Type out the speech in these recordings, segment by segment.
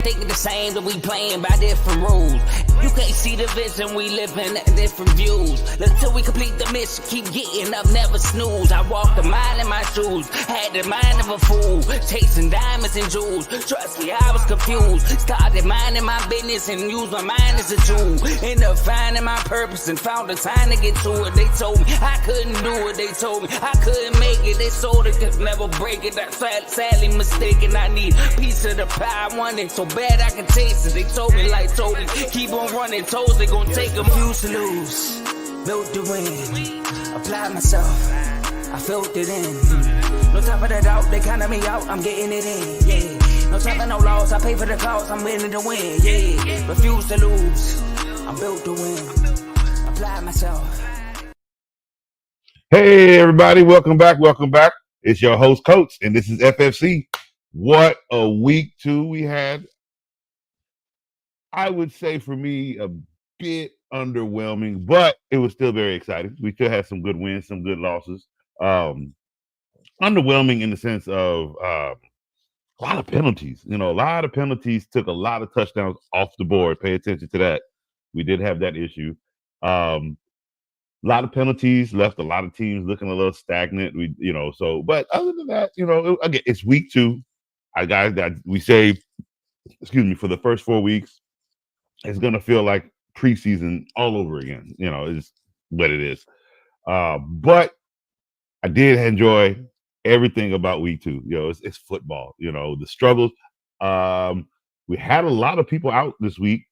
Thinking the same, but we playing by different rules. You can't see the vision, we living at different views. Until we complete the mission, keep getting up, never snooze. I walked a mile in my shoes, had the mind of a fool, chasing diamonds and jewels. Trust me, I was confused. Started minding my business and used my mind as a tool. Ended up finding my purpose and found the time to get to it. They told me I couldn't do it. They told me I couldn't make it. They sold it, could never break it. That's sadly mistaken. I need a piece of the pie. I want it so bad I can taste it. They told me like told me, keep on running toes, they gon' take them. Refuse to lose, built to win, applied myself, I felt it in. No time for the doubt, they counted me out, I'm getting it in, yeah. No time for no loss, I pay for the cost, I'm winning to win, yeah. Refuse to lose, I'm built to win, applied myself. Hey everybody, welcome back. It's your host Coach, and this is FFC. What a week 2 we had. I would say for me a bit underwhelming, but it was still very exciting. We still had some good wins, some good losses. Underwhelming in the sense of a lot of penalties. A lot of penalties took a lot of touchdowns off the board. Pay attention to that. We did have that issue. A lot of penalties left a lot of teams looking a little stagnant. But other than that, again, it's week 2. We say, for the first 4 weeks, it's gonna feel like preseason all over again. Is what it is. But I did enjoy everything about week 2. It's football. The struggles. We had a lot of people out this week.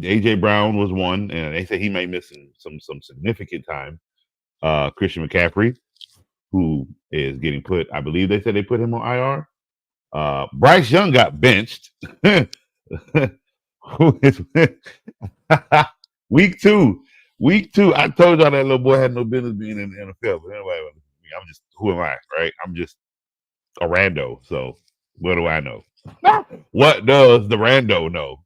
AJ Brown was one, and they said he may miss some significant time. Christian McCaffrey, who is getting put, I believe they said they put him on IR. Bryce Young got benched. Week two. I told y'all that little boy had no business being in the NFL. But anyway, who am I, right? I'm just a rando. So what do I know? What does the rando know?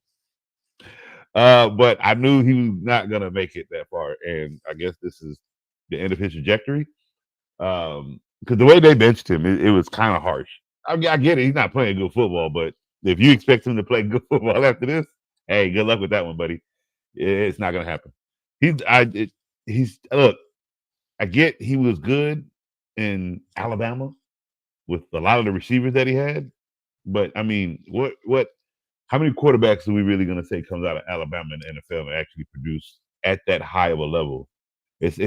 But I knew he was not gonna make it that far, and I guess this is the end of his trajectory. Because the way they benched him, it was kind of harsh. I get it; he's not playing good football, but if you expect him to play good football after this, hey, good luck with that one, buddy. It's not gonna happen. Look. I get he was good in Alabama with a lot of the receivers that he had, but I mean, what? How many quarterbacks are we really going to say comes out of Alabama in the NFL and actually produce at that high of a level? It's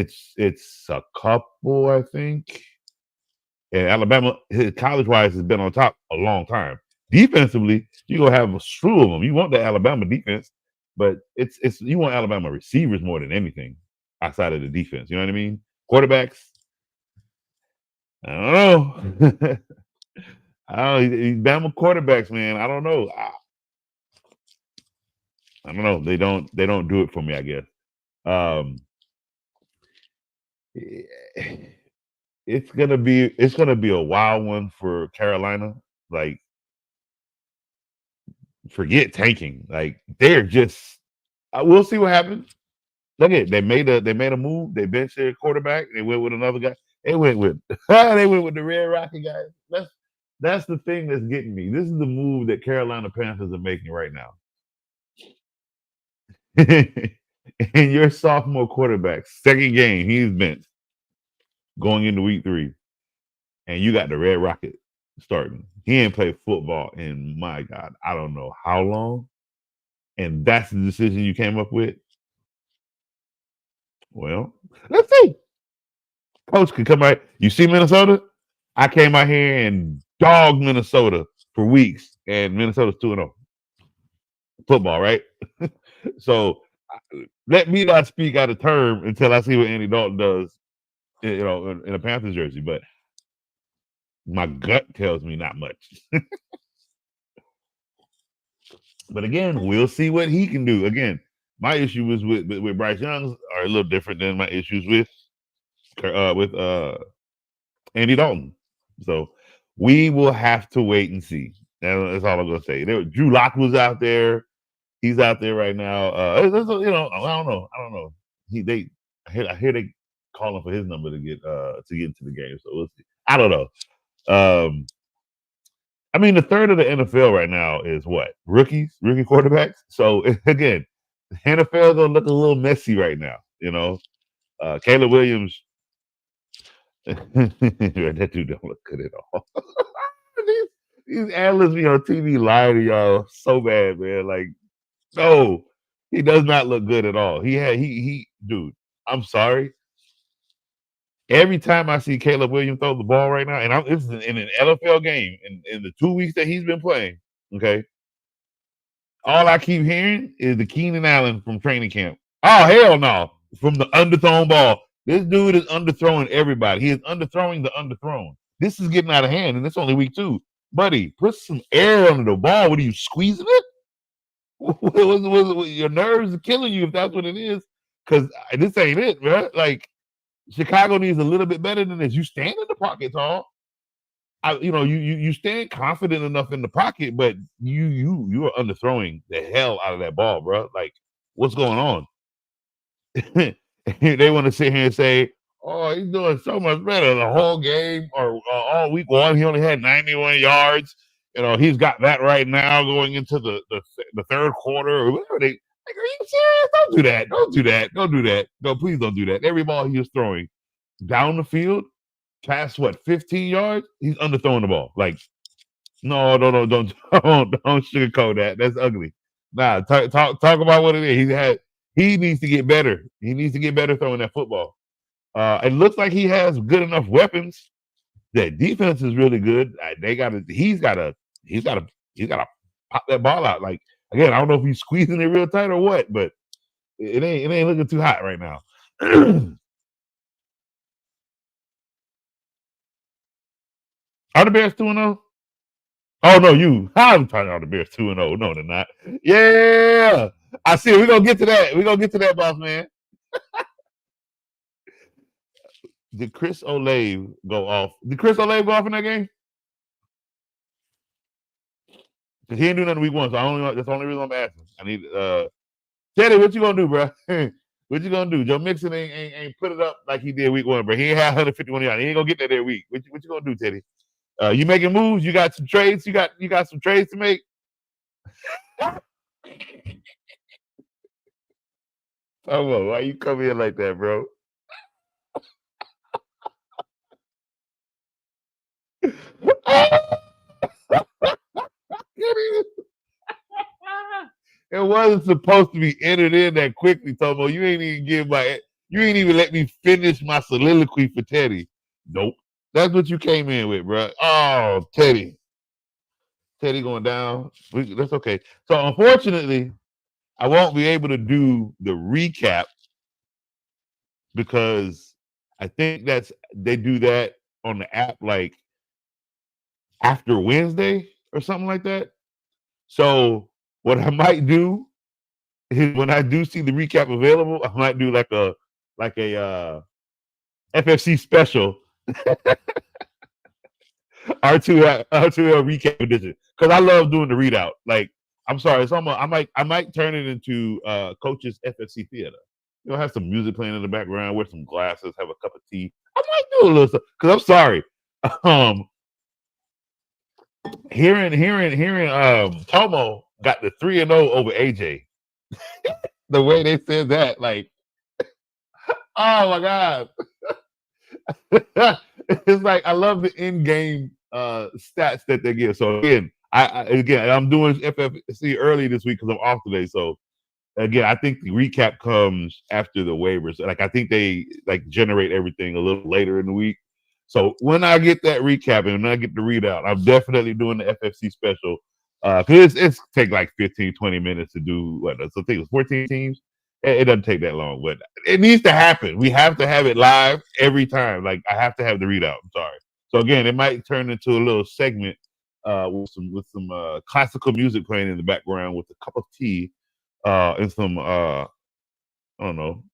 a couple, I think. And Alabama, college-wise, has been on top a long time. Defensively, you're gonna have a slew of them. You want the Alabama defense, but it's you want Alabama receivers more than anything outside of the defense. You know what I mean? Quarterbacks, I don't know. I don't know. These Bama quarterbacks, man. I don't know. I don't know. They don't do it for me, I guess. It's gonna be a wild one for Carolina. Like, forget tanking. Like, they're just. We'll see what happens. Look at they made a move. They benched their quarterback. They went with another guy. They went with the Red Rocket guy. That's the thing that's getting me. This is the move that Carolina Panthers are making right now. And your sophomore quarterback, second game, he's benched going into week 3, and you got the Red Rocket starting. He ain't played football in, my God, I don't know how long, and that's the decision you came up with. Well, let's see. Coach could come out. You see Minnesota? I came out here and dogged Minnesota for weeks, and Minnesota's 2-0. Football, right? So let me not speak out of term until I see what Andy Dalton does, in a Panthers jersey. But my gut tells me not much. But again, we'll see what he can do. Again, my issue was with Bryce Young are a little different than my issues with Andy Dalton. So we will have to wait and see. That's all I'm gonna say. Drew Lock was out there. He's out there right now. I don't know. I hear they calling for his number to get into the game. So we'll see. I don't know. I mean, the third of the NFL right now is what? Rookies, rookie quarterbacks. So again, the NFL gonna look a little messy right now. Caleb Williams, that dude don't look good at all. these analysts be on TV lying to y'all so bad, man. Like, no, he does not look good at all. Dude. I'm sorry. Every time I see Caleb Williams throw the ball right now, and this is in an NFL game, in the 2 weeks that he's been playing, okay, all I keep hearing is the Keenan Allen from training camp. Oh, hell no. From the underthrown ball. This dude is underthrowing everybody. He is underthrowing the underthrown. This is getting out of hand, and it's only week 2. Buddy, put some air under the ball. What are you, squeezing it? Your nerves are killing you if that's what it is. Because this ain't it, right? Like, Chicago needs a little bit better than this. You stand in the pocket tall. You stand confident enough in the pocket, but you are underthrowing the hell out of that ball, bro. Like, what's going on? They want to sit here and say, "Oh, he's doing so much better the whole game or all week 1. He only had 91 yards. He's got that right now going into the third quarter or whatever." Are you serious? Don't do that. Don't do that. Don't do that. No, please don't do that. Every ball he is throwing down the field, past 15 yards, he's underthrowing the ball. Like, no, don't sugarcoat that. That's ugly. Nah, talk about what it is. He needs to get better. He needs to get better throwing that football. It looks like he has good enough weapons. That defense is really good. He's gotta pop that ball out. Like, again, I don't know if he's squeezing it real tight or what, but it ain't looking too hot right now. Are the Bears 2-0? Oh no, I'm talking about the Bears 2-0. No, they're not. Yeah, I see. We're gonna get to that. We're gonna get to that, boss man. Did Chris Olave go off? Did Chris Olave go off in that game? Because he didn't do nothing week 1, so that's the only reason I'm asking. I need Teddy, what you gonna do, bro? What you gonna do? Joe Mixon ain't put it up like he did week 1, bro. He ain't had 151 yards. He ain't gonna get that every week. What you gonna do, Teddy? You making moves? You got some trades? You got some trades to make? Oh, why you come in like that, bro? It wasn't supposed to be entered in that quickly, Tomo. You ain't even let me finish my soliloquy for Teddy. Nope. That's what you came in with, bro. Oh, Teddy going down. That's okay. So unfortunately, I won't be able to do the recap because I think they do that on the app like after Wednesday or something like that. So what I might do is when I do see the recap available, I might do like a FFC special R2L recap edition because I love doing the readout. Like, I'm sorry, I might turn it into Coach's FFC theater. Have some music playing in the background, wear some glasses, have a cup of tea. I might do a little stuff because I'm sorry. Hearing Tomo got the 3-0 over AJ. The way they said that, like, oh my god. It's like I love the in-game stats that they give. So again, I'm doing FFC early this week because I'm off today. So again, I think the recap comes after the waivers. Like, I think they generate everything a little later in the week. So when I get that recap and when I get the readout, I'm definitely doing the FFC special. Because it's take like 15, 20 minutes to do what? So I think it was 14 teams. It doesn't take that long, but it needs to happen. We have to have it live every time. Like, I have to have the readout. I'm sorry. So again, it might turn into a little segment with some classical music playing in the background with a cup of tea and some I don't know,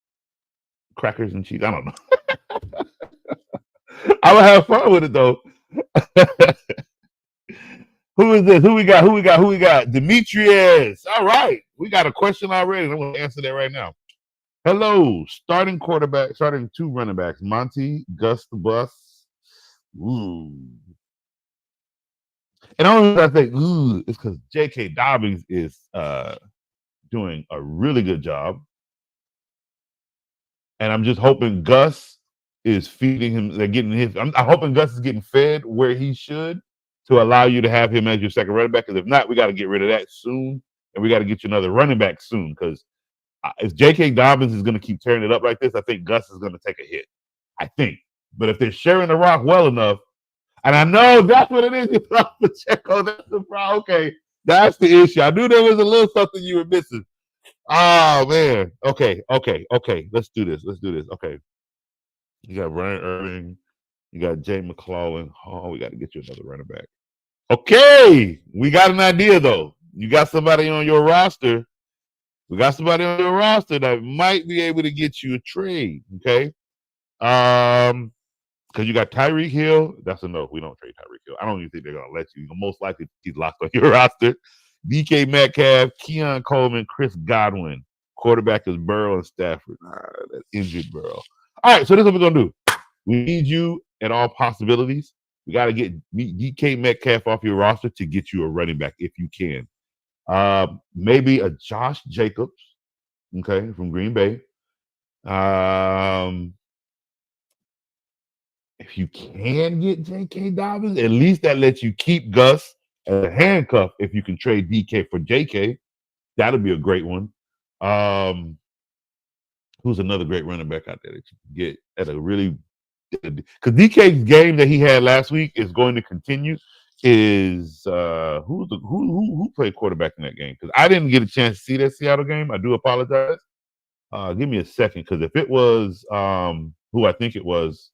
crackers and cheese. I don't know. I would have fun with it though. Who is this? Who we got? Demetrius. All right. We got a question already. I'm going to answer that right now. Hello. Starting 2 running backs. Monty, Gus the Bus. Ooh. And the only reason I think, ooh, is because J.K. Dobbins is doing a really good job. And I'm just hoping Gus is feeding him. They're getting his. I'm hoping Gus is getting fed where he should to allow you to have him as your second running back. Because if not, we got to get rid of that soon, and we got to get you another running back soon. Because if J.K. Dobbins is going to keep tearing it up like this, I think Gus is going to take a hit. I think. But if they're sharing the rock well enough, and I know that's what it is, you love Pacheco. That's the problem. Okay, that's the issue. I knew there was a little something you were missing. Oh man. Okay. Let's do this. Okay. You got Ryan Irving. You got Jay McClellan. Oh, we got to get you another running back. Okay. We got an idea though. You got somebody on your roster. We got somebody on your roster that might be able to get you a trade. Okay. Because you got Tyreek Hill. That's a no. We don't trade Tyreek Hill. I don't even think they're gonna let you. Most likely he's locked on your roster. DK Metcalf, Keon Coleman, Chris Godwin. Quarterback is Burrow and Stafford. That injured Burrow. All right, so this is what we're gonna do. We need you at all possibilities. We got to get DK Metcalf off your roster to get you a running back if you can. Maybe a Josh Jacobs, okay, from Green Bay. If you can get J.K. Dobbins, at least that lets you keep Gus as a handcuff. If you can trade DK for J.K., that'll be a great one. Who's another great running back out there that you can get at a really because DK's game that he had last week is going to continue. Is who played quarterback in that game? Because I didn't get a chance to see that Seattle game. I do apologize. Give me a second, because if it was who I think it was,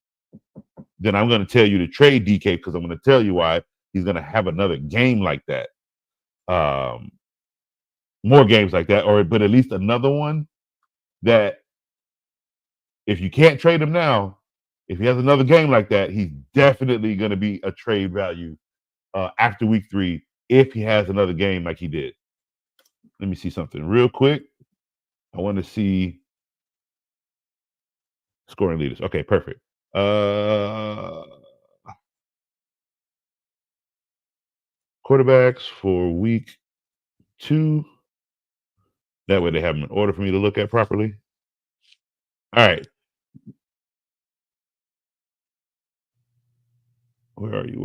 then I'm going to tell you to trade DK, because I'm going to tell you why. He's going to have another game like that, more games like that, but at least another one that if you can't trade him now, if he has another game like that, he's definitely going to be a trade value after week 3 if he has another game like he did. Let me see something real quick. I want to see scoring leaders. Okay, perfect. Quarterbacks for week 2. That way they have them in order for me to look at properly. All right. Where are you?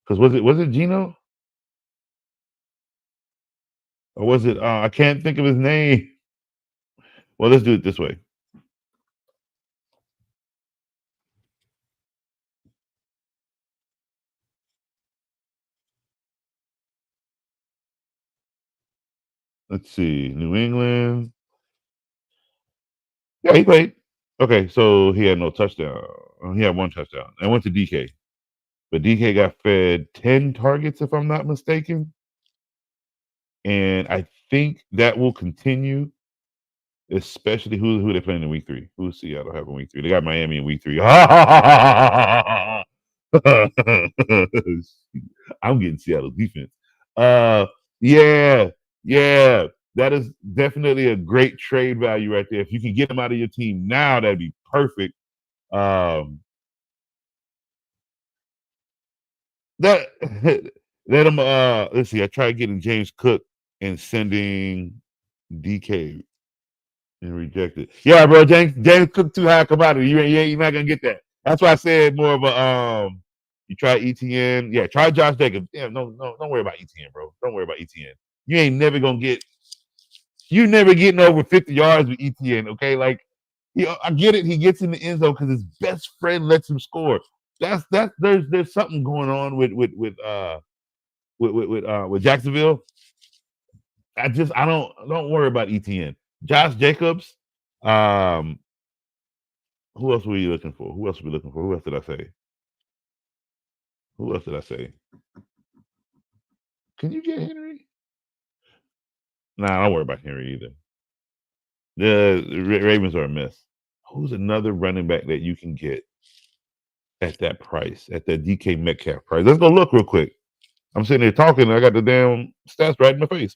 Because was it Gino? Or was it I can't think of his name. Well, let's do it this way. Let's see. New England. Yeah, he played. Okay, so he had no touchdown. He had 1 touchdown. I went to DK. But DK got fed 10 targets, if I'm not mistaken. And I think that will continue, especially who they playing in week 3. Who's Seattle have in week 3? They got Miami in week 3. I'm getting Seattle defense. Yeah. That is definitely a great trade value right there. If you can get him out of your team now, that'd be perfect. That let him let's see. I tried getting James Cook and sending DK and rejected. Yeah, bro, James Cook too high commodity. You're not gonna get that. That's why I said more of a you try ETN. Yeah, try Josh Jacobs. Yeah, no, don't worry about ETN, bro. Don't worry about ETN. You ain't never gonna get. You never getting over 50 yards with ETN. Okay, like I get it. He gets in the end zone because his best friend lets him score. That's there's something going on with Jacksonville. I don't worry about ETN. Josh Jacobs. Who else were you looking for? Who else did I say? Can you get Henry? Nah, don't worry about Henry either. The Ravens are a mess. Who's another running back that you can get at that price, at that DK Metcalf price? Let's go look real quick. I'm sitting there talking, and I got the damn stats right in my face.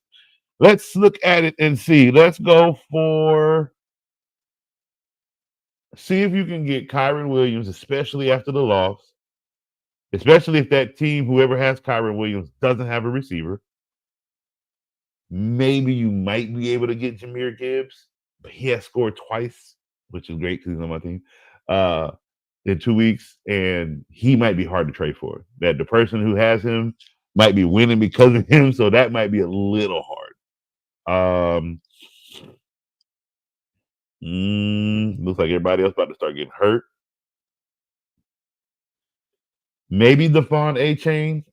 Let's look at it and see. Let's go for See if you can get Kyron Williams, especially after the loss, especially if that team, whoever has Kyron Williams, doesn't have a receiver. Maybe you might be able to get Jahmyr Gibbs, but he has scored twice, which is great because he's on my team, in 2 weeks, and he might be hard to trade for. That the person who has him might be winning because of him, so that might be a little hard. Looks like everybody else about to start getting hurt. Maybe the Fawn A chain.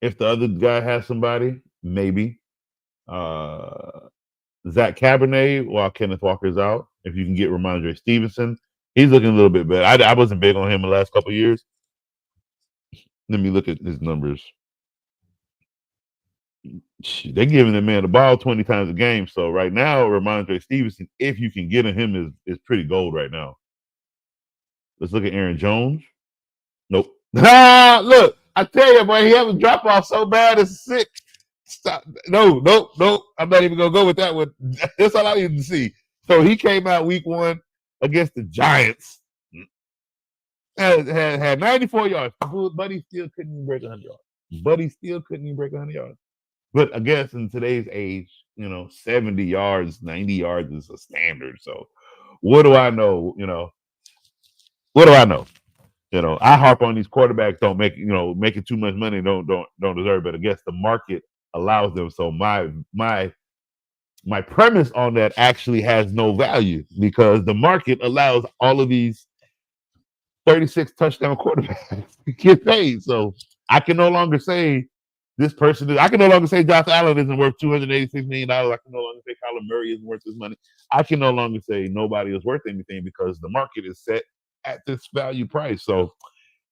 If the other guy has somebody, maybe. Zach Cabernet while Kenneth Walker's out. If you can get Ramondre Stevenson, he's looking a little bit better. I wasn't big on him the last couple of years. Let me look at his numbers. They're giving the man the ball 20 times a game. So right now, Ramondre Stevenson, if you can get him, is pretty gold right now. Let's look at Aaron Jones. Nope. Look, I tell you, boy, he has a drop off so bad it's sick. Stop. No. I'm not even gonna go with that one. That's all I need to see. So he came out week 1 against the Giants. Had 94 yards, but he still couldn't even break 100 yards. But I guess in today's age, 70 yards, 90 yards is a standard. So what do I know? What do I know? I harp on these quarterbacks don't make making too much money don't deserve it. I guess the market allows them. So my premise on that actually has no value because the market allows all of these 36 touchdown quarterbacks to get paid. So I can no longer say this person is. I can no longer say Josh Allen isn't worth $286 million. I can no longer say Kyler Murray isn't worth this money. I can no longer say nobody is worth anything because the market is set at this value price. So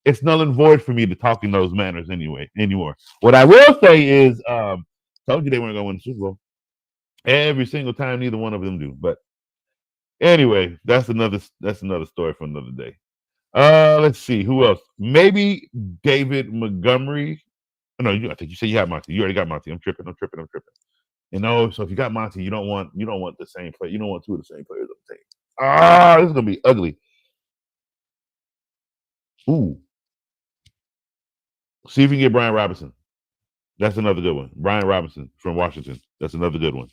it's null and void for me to talk in those manners anymore. What I will say is, told you they weren't going to win the Super Bowl every single time. Neither one of them do. But anyway, that's another story for another day. Let's see who else. Maybe David Montgomery. No, I think you said you have Monty. You already got Monty. I'm tripping. So if you got Monty, you don't want the same player. You don't want two of the same players on the team. This is gonna be ugly. Ooh. See if you can get Brian Robinson. That's another good one. Brian Robinson from Washington. That's another good one.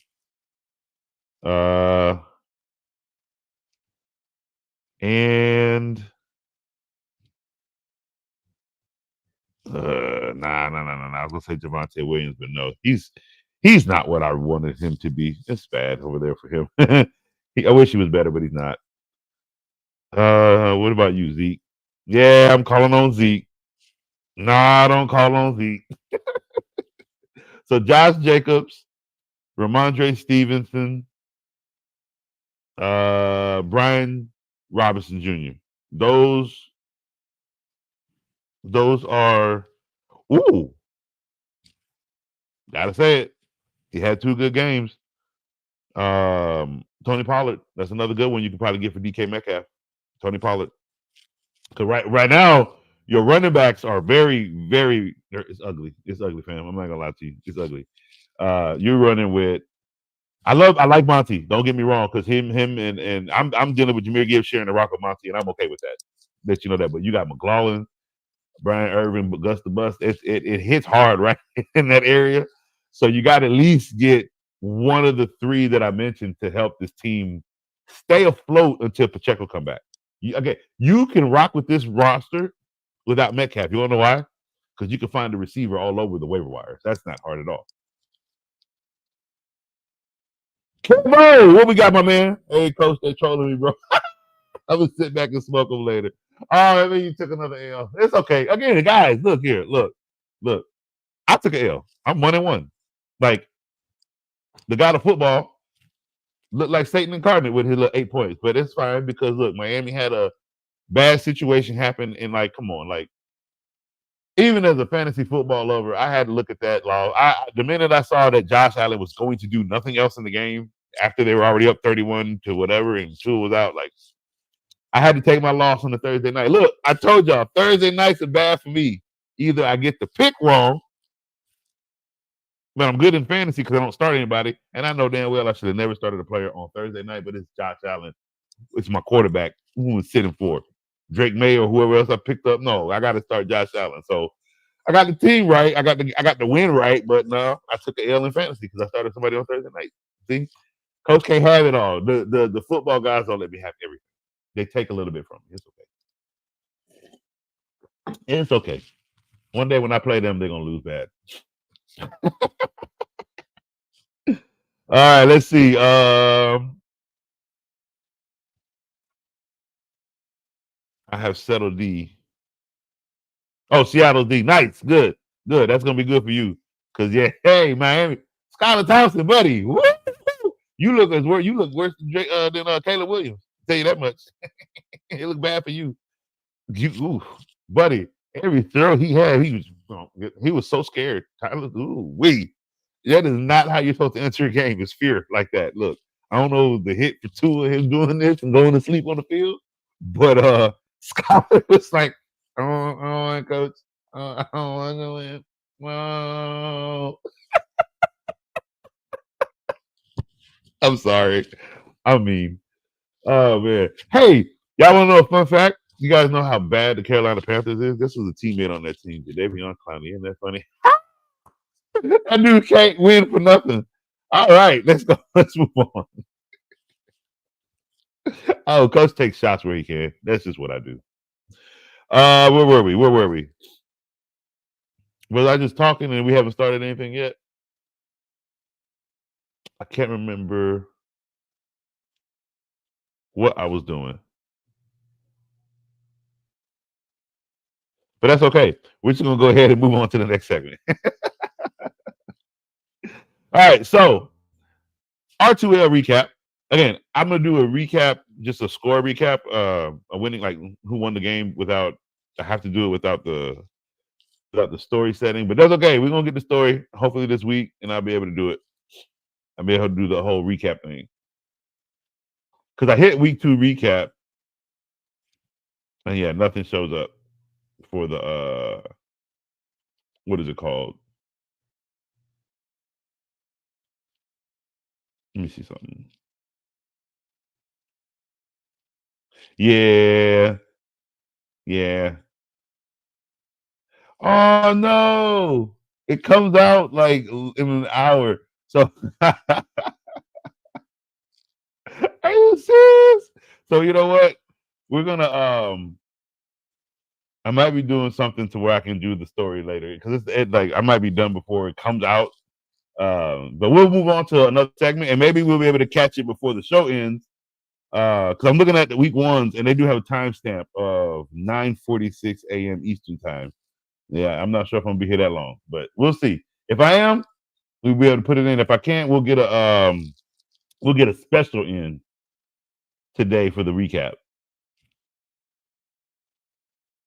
And nah. I was gonna say Javonte Williams, but no, he's not what I wanted him to be. It's bad over there for him. I wish he was better, but he's not. What about you, Zeke? Yeah, I'm calling on Zeke. Nah, don't call on Zeke. So Josh Jacobs, Ramondre Stevenson, Brian Robinson Jr. Those are gotta say it. He had 2 good games. Tony Pollard, that's another good one you can probably get for DK Metcalf. Tony Pollard. Because right now, your running backs are very, very it's ugly. It's ugly, fam. I'm not gonna lie to you. It's ugly. You're running with I like Monty. Don't get me wrong, because him and I'm dealing with Jahmyr Gibbs sharing the rock with Monty, and I'm okay with that. Let you know that. But you got McLaurin, Brian Irvin, Gus the Bus. It hits hard right in that area. So you got to at least get one of the 3 that I mentioned to help this team stay afloat until Pacheco come back. You can rock with this roster without Metcalf. You want to know why? Because you can find a receiver all over the waiver wire. That's not hard at all. Come on, what we got, my man? Hey, coach, they trolling me, bro. I'm gonna sit back and smoke them later. I mean, you took another L. It's okay. Again, guys, look here. Look. I took an L. I'm 1-1. Like the guy of football looked like Satan incarnate with his little 8 points, but it's fine because look, Miami had a bad situation happen, and like, come on, like even as a fantasy football lover, I had to look at that law. The minute I saw that Josh Allen was going to do nothing else in the game after they were already up 31 to whatever, and Tua was out, like I had to take my loss on the Thursday night. Look, I told y'all Thursday nights are bad for me. Either I get the pick wrong, but I'm good in fantasy because I don't start anybody, and I know damn well I should have never started a player on Thursday night, but it's Josh Allen it's my quarterback who was sitting for Drake May or whoever else I picked up. No, I got to start Josh Allen. So I got the team right. I got the win right, but no, I took an L in fantasy because I started somebody on Thursday night. See, coach can't have it all. The football guys don't let me have everything. They take a little bit from me. It's okay. It's okay. One day when I play them, they're gonna lose bad. All right, let's see. I have settled D. Oh, Seattle D. Nice, good. That's gonna be good for you. Cause yeah, hey Miami, Skylar Thompson, buddy. Woo! You look worse than Caleb Williams. I'll tell you that much. It looked bad for you. Buddy. Every throw he had, he was so scared. Tyler, that is not how you're supposed to enter a game. Is fear like that. Look, I don't know the hit for two of him doing this and going to sleep on the field, but Skyler was like, I don't want coach. I don't want to win. Well, I'm sorry. I mean, oh man. Hey, y'all want to know a fun fact? You guys know how bad the Carolina Panthers is? This was a teammate on that team, Jadeveon Clowney. Isn't that funny? That dude can't win for nothing. All right, let's go. Let's move on. Oh, coach takes shots where he can. That's just what I do. Where were we? Was I just talking and we haven't started anything yet? I can't remember what I was doing. But that's okay. We're just going to go ahead and move on to the next segment. All right, so R2L recap. Again, I'm going to do a recap, just a score recap, a winning, like who won the game without, I have to do it without the story setting, but that's okay. We're going to get the story hopefully this week, and I'll be able to do it. I'll be able to do the whole recap thing. Because I hit week 2 recap, and yeah, nothing shows up for the, what is it called? Let me see something. Yeah. Oh no! It comes out like in an hour. So are you serious? So you know what? We're gonna I might be doing something to where I can do the story later because it's like I might be done before it comes out. But we'll move on to another segment and maybe we'll be able to catch it before the show ends. Because I'm looking at the week ones and they do have a timestamp of 9:46 a.m. Eastern time. Yeah, I'm not sure if I'm gonna be here that long, but we'll see. If I am, we'll be able to put it in. If I can't, we'll get a special in today for the recap.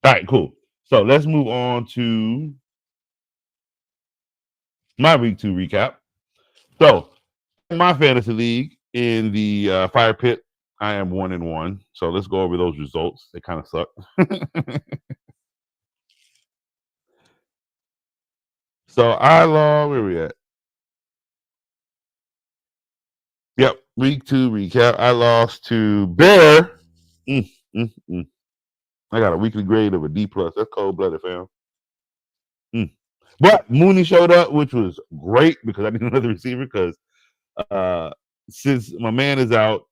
All right, cool. So let's move on to my week 2 recap. So my fantasy league in the fire pit, I am 1-1. So let's go over those results. They kind of suck. So I lost. Where we at? Yep, week 2 recap. I lost to Bear. I got a weekly grade of a D+. That's cold-blooded, fam. But Mooney showed up, which was great because I need another receiver because since my man is out,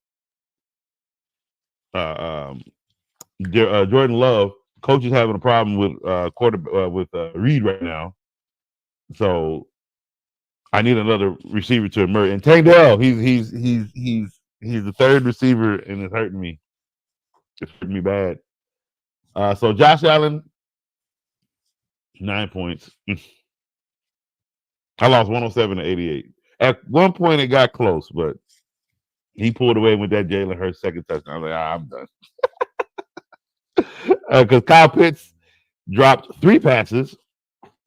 Jordan Love, coach is having a problem with Reed right now. So I need another receiver to emerge. And Tank Dell, he's the third receiver and it's hurting me. It's hurting me bad. So Josh Allen, 9 points. I lost 107-88. At one point it got close, but he pulled away with that Jalen Hurts second touchdown. I was like, I'm done. Because Kyle Pitts dropped 3 passes.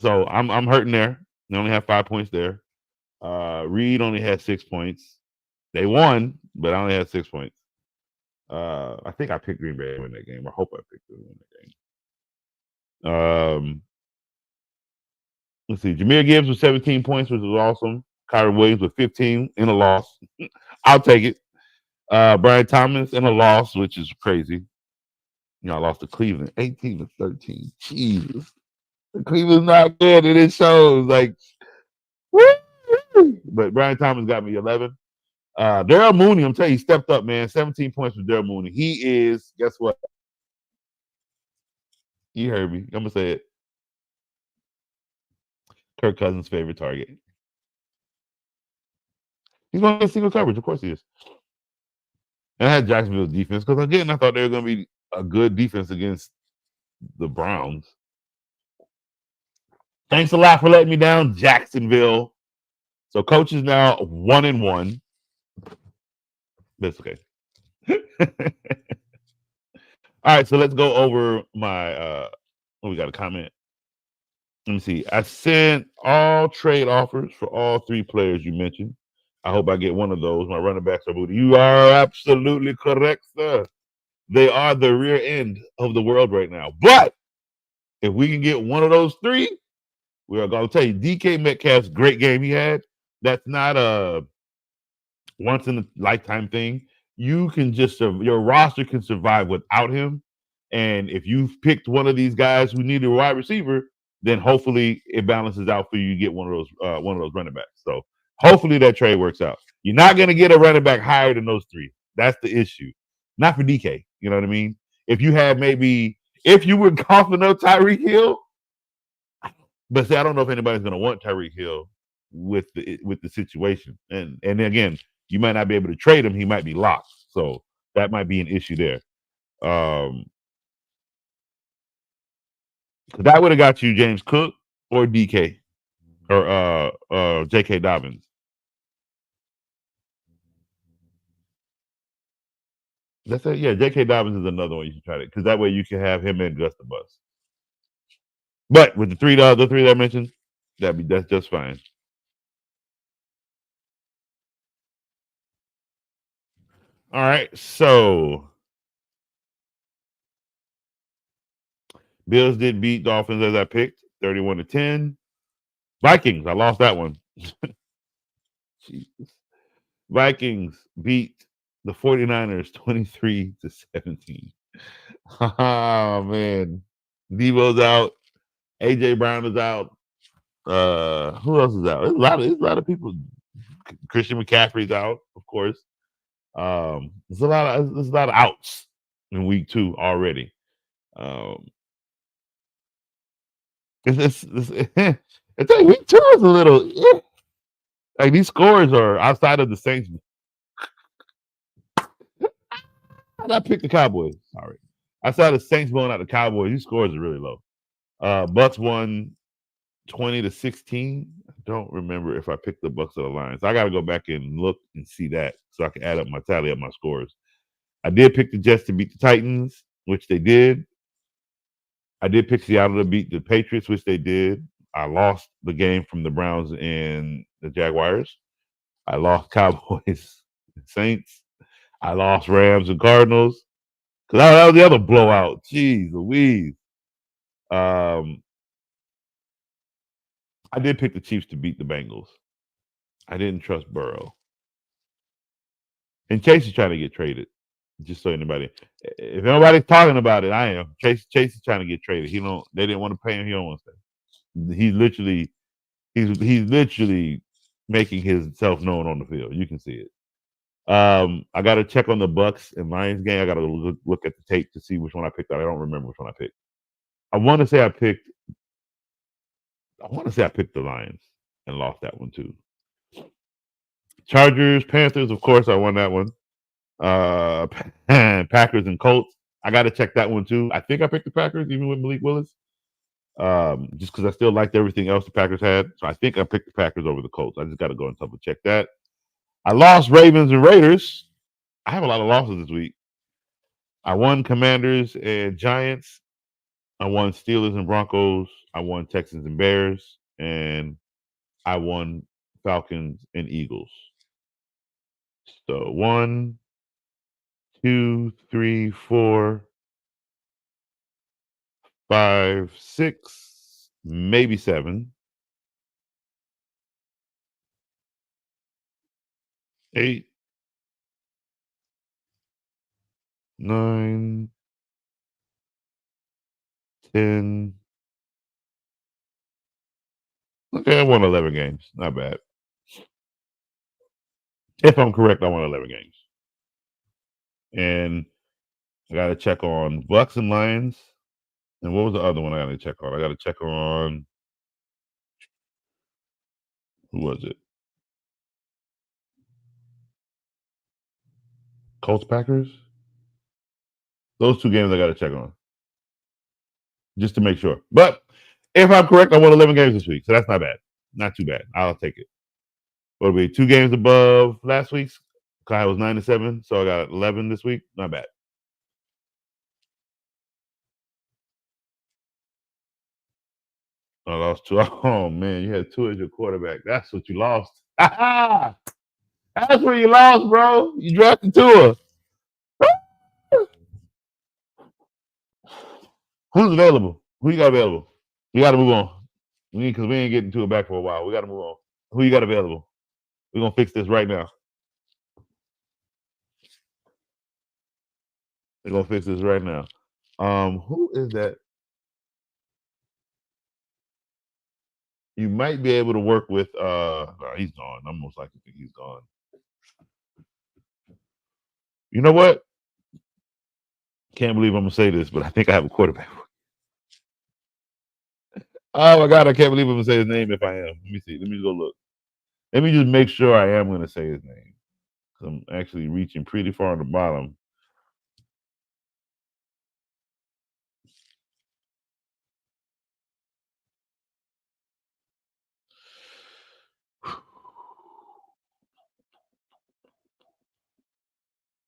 So I'm hurting there. They only have 5 points there. Reed only had 6 points. They won, but I only had 6 points. I think I picked Green Bay to win that game. I hope I picked them to win that game. Let's see. Jahmyr Gibbs with 17 points, which was awesome. Kyrie Williams with 15 in a loss. I'll take it. Brian Thomas in a loss, which is crazy. Y'all lost to Cleveland, 18-13. Jesus, Cleveland's not good, and it shows. Like, woo! But Brian Thomas got me 11. Daryl Mooney, I'm telling you, he stepped up, man. 17 points for Daryl Mooney. He is, guess what? You heard me. I'm gonna say it. Kirk Cousins' favorite target. He's going to get single coverage. Of course he is. And I had Jacksonville's defense because, again, I thought they were going to be a good defense against the Browns. Thanks a lot for letting me down, Jacksonville. So coach is now 1-1. That's okay. All right, so let's go over my we got a comment. Let me see. I sent all trade offers for all three players you mentioned. I hope I get one of those. My running backs are booty. You are absolutely correct, sir. They are the rear end of the world right now. But if we can get one of those three, we are going to tell you, DK Metcalf's great game he had. That's not a once in a lifetime thing. You can just your roster can survive without him. And if you've picked one of these guys who need a wide receiver, then hopefully it balances out for you. You get one of those running backs. So hopefully that trade works out. You're not going to get a running back higher than those three. That's the issue. Not for DK. You know what I mean? If you had if you were coughing up Tyreek Hill, but see, I don't know if anybody's going to want Tyreek Hill with the situation. And again, you might not be able to trade him. He might be locked. So that might be an issue there. That would have got you James Cook or DK or J.K. Dobbins. That's it. Yeah, J.K. Dobbins is another one you should try to, because that way you can have him and Gus the Bus. But with the three that I mentioned, that's just fine. All right, so Bills did beat Dolphins as I picked, 31-10. Vikings, I lost that one. Jesus. Vikings beat the 49ers 23-17. Oh man. Devo's out. AJ Brown is out. Who else is out? There's a lot of people. Christian McCaffrey's out, of course. There's a lot of outs in week 2 already. It's I tell you, week 2 is a little like these scores are outside of the Saints. I picked the Cowboys. Sorry. Outside of the Saints blowing out the Cowboys, these scores are really low. Bucks won 20-16. I don't remember if I picked the Bucks or the Lions. I got to go back and look and see that so I can add up my tally of my scores. I did pick the Jets to beat the Titans, which they did. I did pick Seattle to beat the Patriots, which they did. I lost the game from the Browns and the Jaguars. I lost Cowboys and Saints. I lost Rams and Cardinals. Because that was the other blowout. Jeez Louise. I did pick the Chiefs to beat the Bengals. I didn't trust Burrow. And Chase is trying to get traded. Just so anybody, if nobody's talking about it, I am. Chase is trying to get traded. They didn't want to pay him. He don't want to stay. He's literally making himself known on the field. You can see it. I got to check on the Bucks and Lions game. I got to look at the tape to see which one I picked out. I don't remember which one I picked. I want to say I picked the Lions and lost that one too. Chargers, Panthers, of course, I won that one. Packers and Colts. I got to check that one too. I think I picked the Packers even with Malik Willis. Just because I still liked everything else the Packers had. So I think I picked the Packers over the Colts. I just got to go and double check that. I lost Ravens and Raiders. I have a lot of losses this week. I won Commanders and Giants. I won Steelers and Broncos. I won Texans and Bears. And I won Falcons and Eagles. So 1, 2, 3, 4, 5, 6, maybe 7, 8, 9, 10. Okay, I won 11 games. Not bad. If I'm correct, I won 11 games. And I got to check on Bucks and Lions. And what was the other one I got to check on? I got to check on, who was it? Colts Packers? Those 2 games I got to check on just to make sure. But if I'm correct, I won 11 games this week. So that's not bad. Not too bad. I'll take it. What'll be 2 games above last week's? Kai was 9-7. So I got 11 this week. Not bad. I lost 2. Oh, man. You had 2 as your quarterback. That's what you lost. That's where you lost, bro. You drafted Tua. Who's available? Who you got available? You got to move on. Because we ain't getting Tua back for a while. We got to move on. Who you got available? We're going to fix this right now. We're going to fix this right now. Who is that? You might be able to work with. He's gone. I'm most likely think he's gone. You know what? Can't believe I'm gonna say this, but I think I have a quarterback. Oh my god, I can't believe I'm gonna say his name if I am. Let me see. Let me go look. Let me just make sure I am gonna say his name. I'm actually reaching pretty far on the bottom.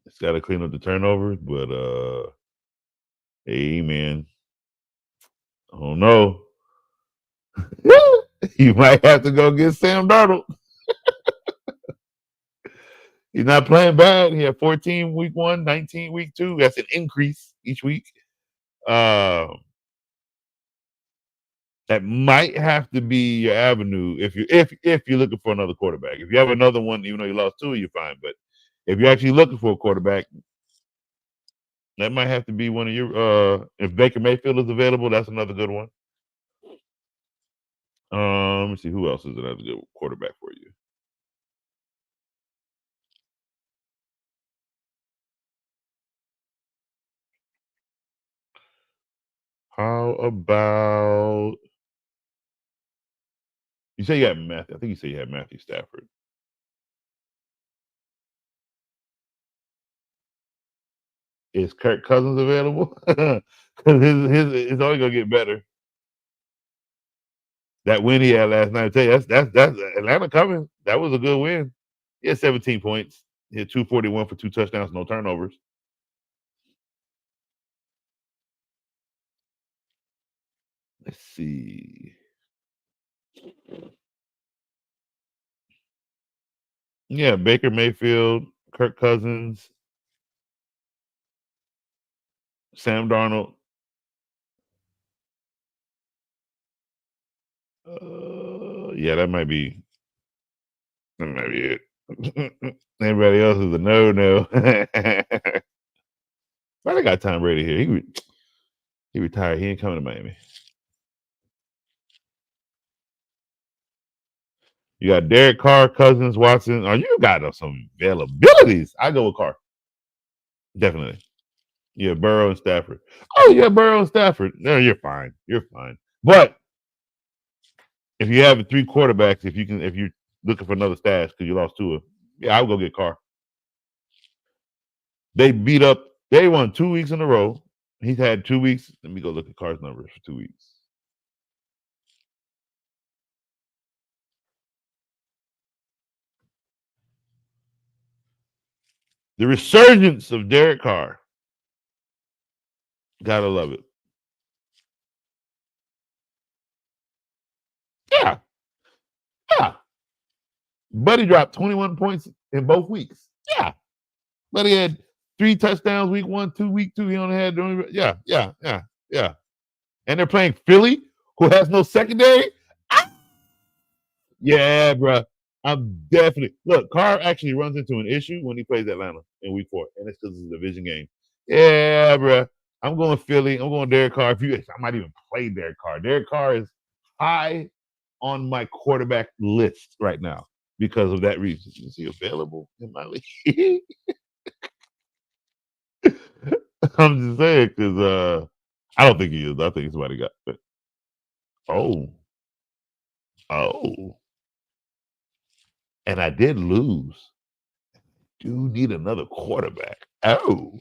It's got to clean up the turnovers, but hey man, oh no, you might have to go get Sam Darnold. He's not playing bad. He had 14 week 1, 19 week 2. That's an increase each week. That might have to be your avenue if you're looking for another quarterback. If you have another one, even though you lost 2, you're fine. But if you're actually looking for a quarterback, that might have to be one of your. If Baker Mayfield is available, that's another good one. Let me see who else is another good quarterback for you. How about you say you had Matthew? I think you said you had Matthew Stafford. Is Kirk Cousins available? Because his it's only gonna get better. That win he had last night, I tell you, that's Atlanta coming. That was a good win. He had 17 points. He had 241 for 2 touchdowns, no turnovers. Let's see. Yeah, Baker Mayfield, Kirk Cousins, Sam Darnold. Yeah, that might be it. Everybody else is a no. Why they got Tom Brady here? He retired. He ain't coming to Miami. You got Derek Carr, Cousins, Watson. Oh, you got some availabilities. I go with Carr. Definitely. Yeah, Burrow and Stafford. Oh, yeah, Burrow and Stafford. No, you're fine. You're fine. But if you have 3 quarterbacks, if you're looking for another stash because you lost 2, yeah, I'll go get Carr. They won 2 weeks in a row. He's had 2 weeks. Let me go look at Carr's numbers for 2 weeks. The resurgence of Derek Carr. Gotta love it. Yeah. Yeah. Buddy dropped 21 points in both weeks. Yeah. Buddy had 3 touchdowns week 1, 2, week 2. He only had yeah. And they're playing Philly, who has no secondary. Yeah, bro. I'm definitely look. Carr actually runs into an issue when he plays Atlanta in week 4, and it's because it's a division game. Yeah, bro. I'm going Philly. I'm going Derek Carr. I might even play Derek Carr. Derek Carr is high on my quarterback list right now because of that reason. Is he available in my league? I'm just saying because I don't think he is. I think somebody got it. Oh, oh, and I did lose. Do need another quarterback. Oh,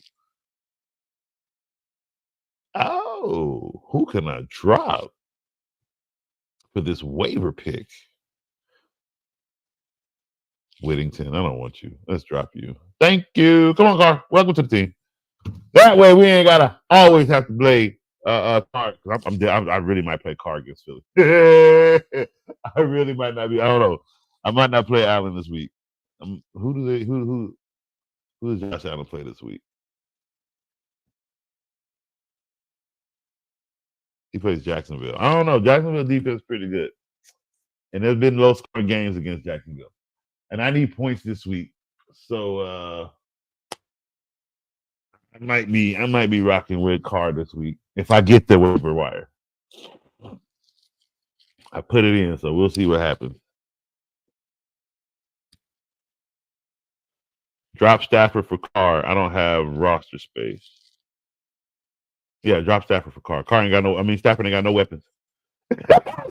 who can I drop for this waiver pick? Whittington, I don't want you. Let's drop you. Thank you. Come on, Carr. Welcome to the team. That way we ain't gotta always have to play Carr. I really might play Carr against Philly. I really might not be. I don't know. I might not play Allen this week. Who does Josh Allen play this week? He plays Jacksonville. I don't know. Jacksonville defense is pretty good. And there's been low scoring games against Jacksonville. And I need points this week. So I might be rocking with Carr this week if I get the waiver wire. I put it in, so we'll see what happens. Drop Stafford for Carr. I don't have roster space. Yeah, drop Stafford for Carr. Stafford ain't got no weapons.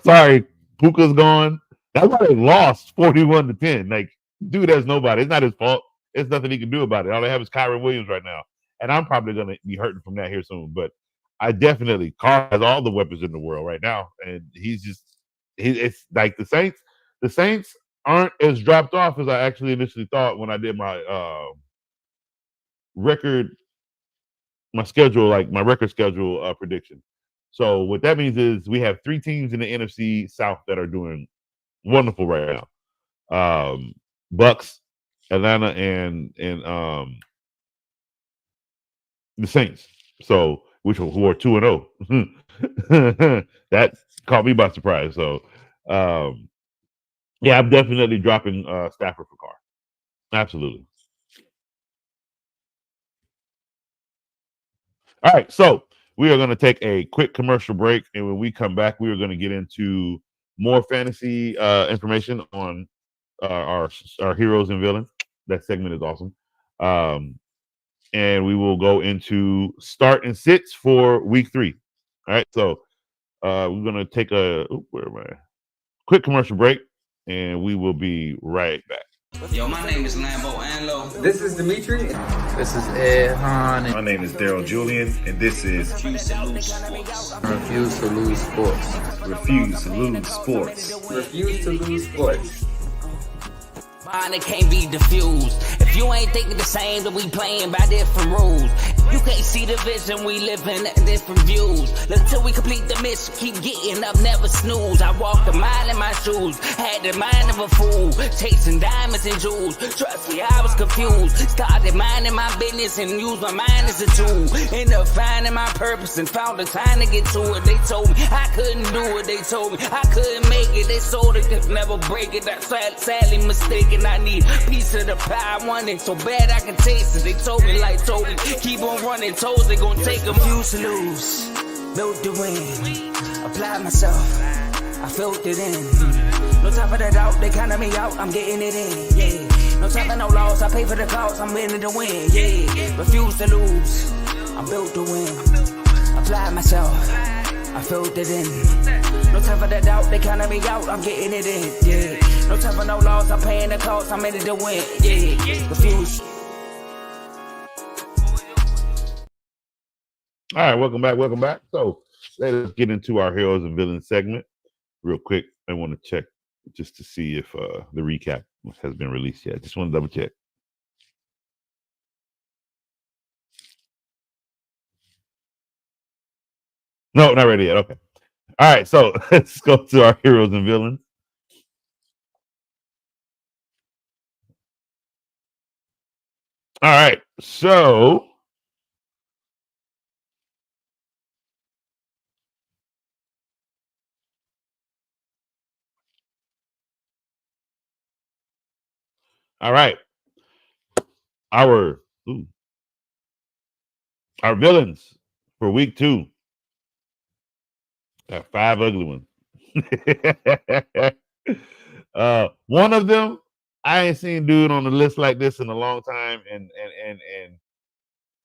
Sorry, Puka's gone. That's why they lost 41-10. Like, dude has nobody. It's not his fault. There's nothing he can do about it. All they have is Kyron Williams right now. And I'm probably gonna be hurting from that here soon. But Carr has all the weapons in the world right now. And it's like the Saints. The Saints aren't as dropped off as I actually initially thought when I did my record schedule prediction. So what that means is we have 3 teams in the NFC South that are doing wonderful right now. Bucks, Atlanta, and the Saints. So who are 2-0. That caught me by surprise. So yeah, I'm definitely dropping Stafford for Carr. Absolutely. All right, so we are going to take a quick commercial break, and when we come back, we are going to get into more fantasy information on our heroes and villains. That segment is awesome. And we will go into start and sits for week 3. All right, so we're going to take a quick commercial break, and we will be right back. Yo, my name is Lambo Anlo. This is Dimitri. This is Ed Hahn. My name is Daryl Julian, and this is Refuse to lose sports. Refuse to lose sports. Refuse to Lose Sports. Refuse to lose sports. Mine, it can't be diffused. If you ain't thinking the same, then we playing by different rules. You can't see the vision, we live in different views. Until we complete the mission, keep getting up, never snooze. I walked a mile in my shoes, had the mind of a fool, chasing diamonds and jewels. Trust me, I was confused. Started minding my business and used my mind as a tool. Ended up finding my purpose and found the time to get to it. They told me I couldn't do it. They told me I couldn't make it. They sold it, could never break it. That's sadly mistaken. I need a piece of the pie. I want it so bad I can taste it. They told me keep on running toes, they gon' take them. Used to lose, built to win, applied myself, I felt it in. No time for the doubt, they counted me out, I'm getting it in, yeah. No time for no loss, I pay for the cost, I'm winning to win, yeah. Refuse to lose, I'm built to win, applied myself, I felt it in. No time for the doubt, they counted me out, I'm getting it in, yeah. No time for no loss, I'm paying the cost, I'm in it to win, yeah. Refuse. All right, welcome back. So let's get into our heroes and villains segment real quick. I want to check just to see if the recap has been released yet. Just want to double check. No, not ready yet. Okay. All right, so let's go to our heroes and villains. All right, so all right. Our villains for week 2. Got 5 ugly ones. One of them, I ain't seen dude on the list like this in a long time, and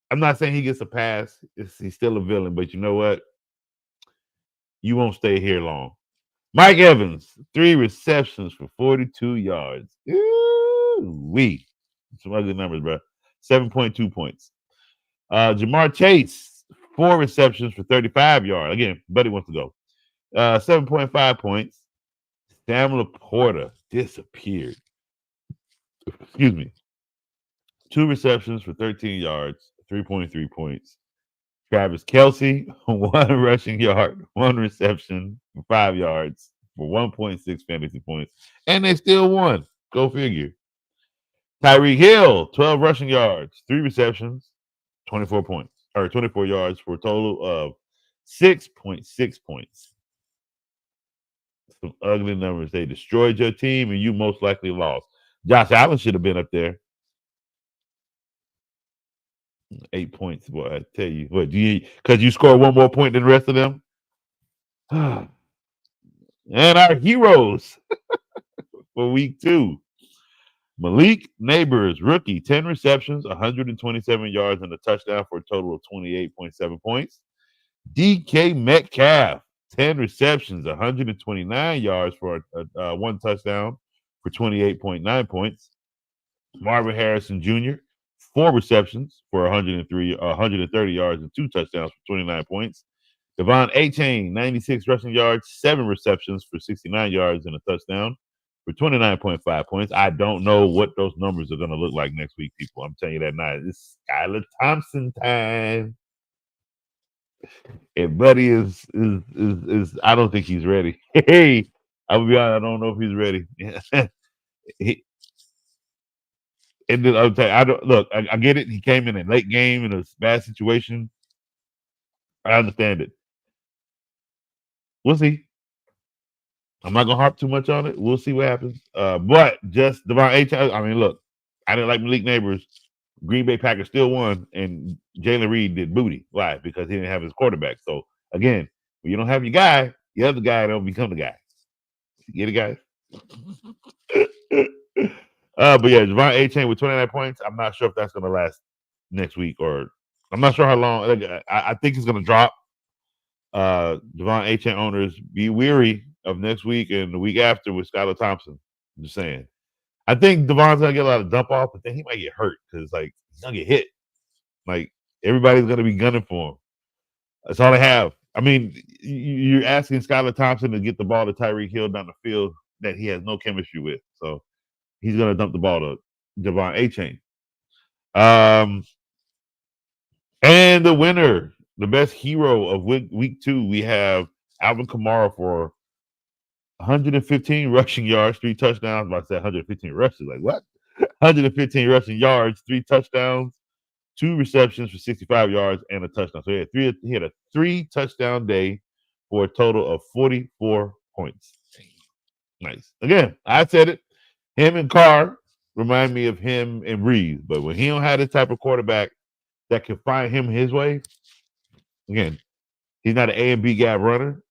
I'm not saying he gets a pass. He's still a villain, but you know what? You won't stay here long. Mike Evans, 3 receptions for 42 yards. Ooh-wee. Some ugly numbers, bro. 7.2 points. Jamar Chase, 4 receptions for 35 yards. Again, Buddy wants to go. 7.5 points. Sam Laporta disappeared. Excuse me. 2 receptions for 13 yards, 3.3 points. Travis Kelce, 1 rushing yard, 1 reception for 5 yards for 1.6 fantasy points. And they still won. Go figure. Tyreek Hill, 12 rushing yards, 3 receptions, 24 points, or 24 yards for a total of 6.6 points. Some ugly numbers. They destroyed your team and you most likely lost. Josh Allen should have been up there. 8 points, boy. I tell you what, because you scored 1 more point than the rest of them. And our heroes for week 2. Malik Neighbors, rookie, 10 receptions, 127 yards, and a touchdown for a total of 28.7 points. DK Metcalf, 10 receptions, 129 yards for 1 touchdown for 28.9 points. Marvin Harrison Jr., 4 receptions for 130 yards and 2 touchdowns for 29 points. Devon Achane, 96 rushing yards, 7 receptions for 69 yards and a touchdown for 29.5 points. I don't know what those numbers are going to look like next week, people. I'm telling you that now. It's Skylar Thompson time. And Buddy is I don't think he's ready. Hey, I will be honest, I don't know if he's ready. And then I'll tell you, I get it. He came in a late game in a bad situation. I understand it. We'll see. I'm not gonna harp too much on it. We'll see what happens. But just Devon H. I mean, look, I didn't like Malik Neighbors. Green Bay Packers still won, and Jalen Reed did booty. Why? Because he didn't have his quarterback. So again, when you don't have your guy, the other guy don't become the guy. You get it, guys? But yeah, Devon Achane with 29 points. I'm not sure if that's gonna last next week, or I'm not sure how long. I think it's gonna drop. Devon Achane owners, be weary of next week and the week after with Skylar Thompson. I'm just saying. I think Devon's gonna get a lot of dump off, but then he might get hurt because like he's gonna get hit. Like everybody's gonna be gunning for him. That's all they have. I mean, you're asking Skylar Thompson to get the ball to Tyreek Hill down the field that he has no chemistry with. So he's gonna dump the ball to Devon Achane. And the winner, the best hero of week 2, we have Alvin Kamara for 115 rushing yards, 3 touchdowns. I said 115 rushes. Like what? 115 rushing yards, 3 touchdowns, 2 receptions for 65 yards, and a touchdown. So he had a 3 touchdown day for a total of 44 points. Nice. Again, I said it. Him and Carr remind me of him and Breeze. But when he don't have this type of quarterback that can find him his way, again, he's not an A and B gap runner.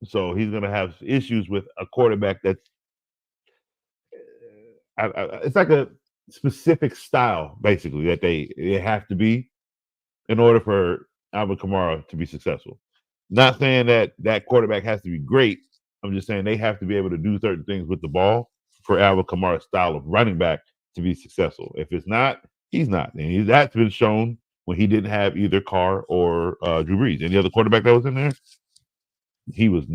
So he's going to have issues with a quarterback that's it's like a specific style, basically, that they have to be in order for Alvin Kamara to be successful. Not saying that quarterback has to be great. I'm just saying they have to be able to do certain things with the ball for Alvin Kamara's style of running back to be successful. If it's not, he's not. And that's been shown when he didn't have either Carr or Drew Brees. Any other quarterback that was in there, he was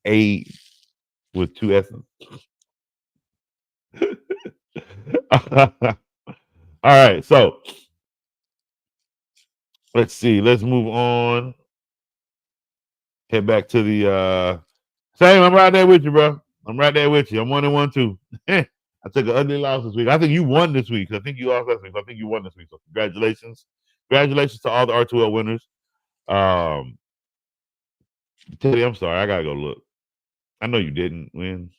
A with 2 S's. All right, so let's see. Let's move on. Head back to the same. I'm right there with you, bro. I'm right there with you. I'm 1-1 too. I took an ugly loss this week. I think you won this week. I think you lost last week. I think you won this week. So congratulations. Congratulations to all the R2L winners. Teddy, I'm sorry. I gotta go look. I know you didn't win.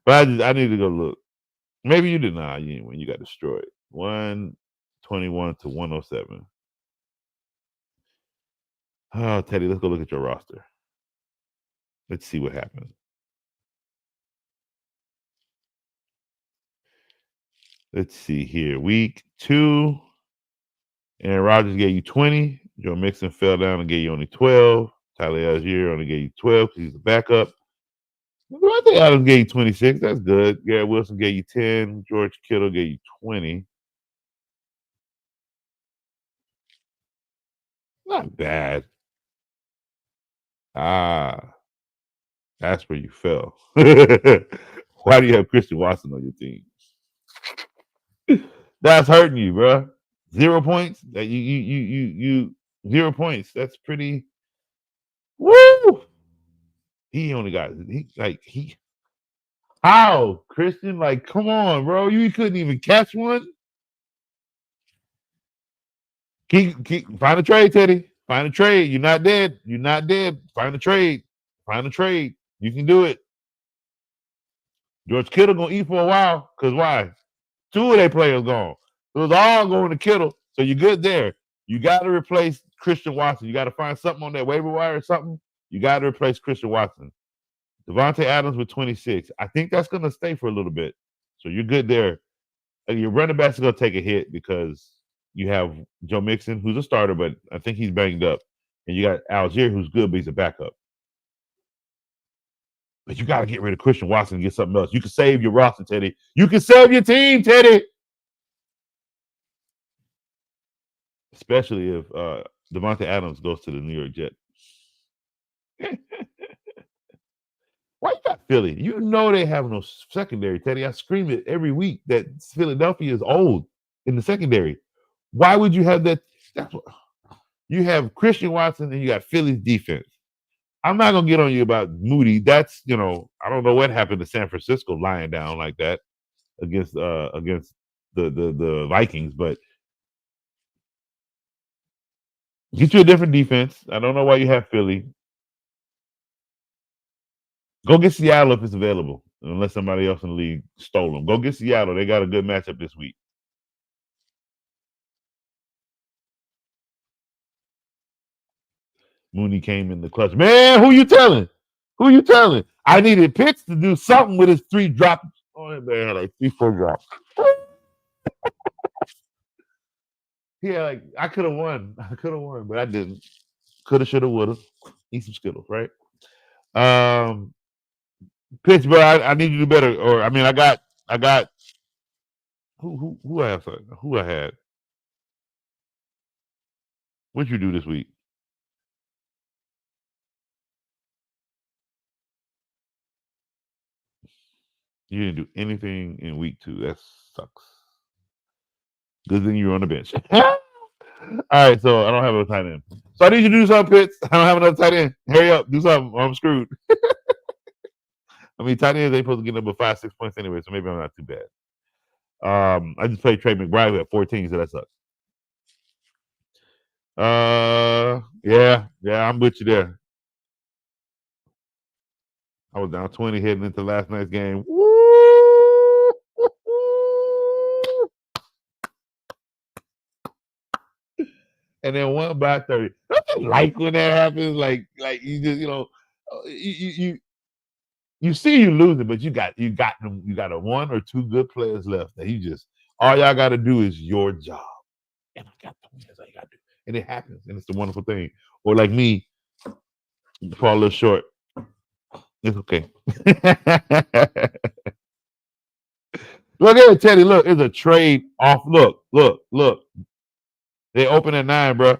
But I need to go look. Maybe you did not. You didn't win. You got destroyed. 121 to 107. Oh, Teddy, let's go look at your roster. Let's see what happens. Let's see here. Week 2, Aaron Rodgers gave you 20. Joe Mixon fell down and gave you only 12. Tyler Algier only gave you 12 because he's a backup. I think Adams gave you 26. That's good. Garrett Wilson gave you 10. George Kittle gave you 20. Not bad. That's where you fell. Why do you have Christian Watson on your team? That's hurting you, bro. 0 points. That you 0 points. That's pretty. Woo! He only got how Christian? Like, come on, bro. You couldn't even catch one. Find a trade, Teddy. Find a trade. You're not dead. You're not dead. Find a trade. Find a trade. You can do it. George Kittle gonna eat for a while. Cause why? 2 of their players gone. It was all going to Kittle. So you're good there. You got to replace Christian Watson. You got to find something on that waiver wire or something. You got to replace Christian Watson. Devontae Adams with 26. I think that's going to stay for a little bit. So you're good there. And your running backs are going to take a hit because you have Joe Mixon, who's a starter, but I think he's banged up. And you got Algier, who's good, but he's a backup. But you got to get rid of Christian Watson and get something else. You can save your roster, Teddy. You can save your team, Teddy. Especially if Devontae Adams goes to the New York Jets. Why you got Philly? You know they have no secondary, Teddy. I scream it every week that Philadelphia is old in the secondary. Why would you have that? That's what, you have Christian Watson and you got Philly's defense. I'm not gonna get on you about Moody. That's I don't know what happened to San Francisco lying down like that against the Vikings, but get you a different defense. I don't know why you have Philly. Go get Seattle if it's available, unless somebody else in the league stole them. Go get Seattle. They got a good matchup this week. Mooney came in the clutch. Man, who you telling? Who you telling? I needed Pitts to do something with his 3 drops. Oh, man, like 3-4 drops. Yeah, like I could have won. But I didn't. Coulda, shoulda, woulda. Eat some Skittles, right? Pittsburgh, I need you to do better. Or I mean, I got who I have? Who I had? What'd you do this week? You didn't do anything in week 2. That sucks. Good thing you're on the bench. All right, so I don't have a tight end. So I need you to do something, Pitts. I don't have another tight end. Hurry up, do something, or I'm screwed. I mean, tight ends ain't supposed to get up 5-6 points anyway, so maybe I'm not too bad. I just played Trey McBride who had 14, so that sucks. Yeah, I'm with you there. I was down 20 heading into last night's game. Woo! And then won by 30. Don't you like when that happens? Like you just you see you losing, but you got a 1 or 2 good players left that you just all y'all got to do is your job, and I got the win. That's all you got to do, and it happens, and it's the wonderful thing. Or like me, fall a little short. It's okay. Look at it, Teddy. Look, it's a trade off. Look. They open at 9, bro.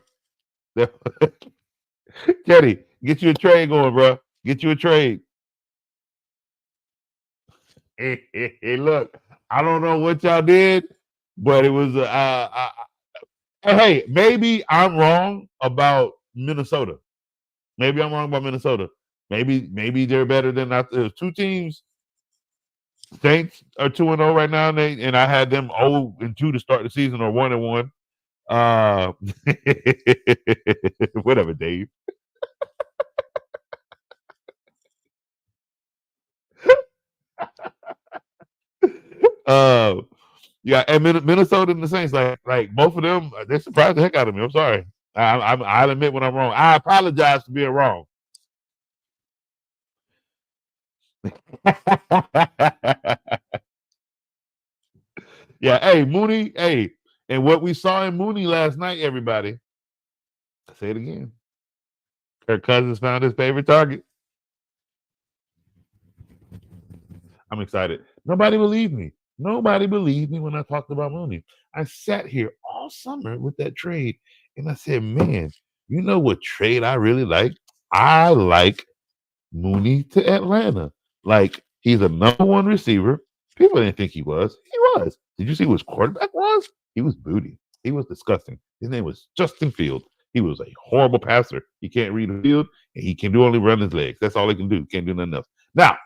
Teddy, get you a trade going, bro. Get you a trade. Hey, look, I don't know what y'all did, but it was hey, maybe I'm wrong about Minnesota. Maybe I'm wrong about Minnesota. Maybe they're better than I. There's 2 teams. Saints are 2-0 right now, and I had them 0-2 to start the season, or 1-1. Whatever, Dave. Yeah, and Minnesota and the Saints, like both of them, they surprised the heck out of me. I'm sorry. I'll admit when I'm wrong. I apologize for being wrong. Yeah, hey, Mooney, hey, and what we saw in Mooney last night, everybody, I say it again. Kirk Cousins found his favorite target. I'm excited. Nobody believed me. Nobody believed me when I talked about Mooney. I sat here all summer with that trade, and I said, man, you know what trade I really like? I like Mooney to Atlanta. Like, he's a number one receiver. People didn't think he was. He was. Did you see who his quarterback was? He was booty. He was disgusting. His name was Justin Fields. He was a horrible passer. He can't read the field, and he can only run his legs. That's all he can do. Can't do nothing else. Now,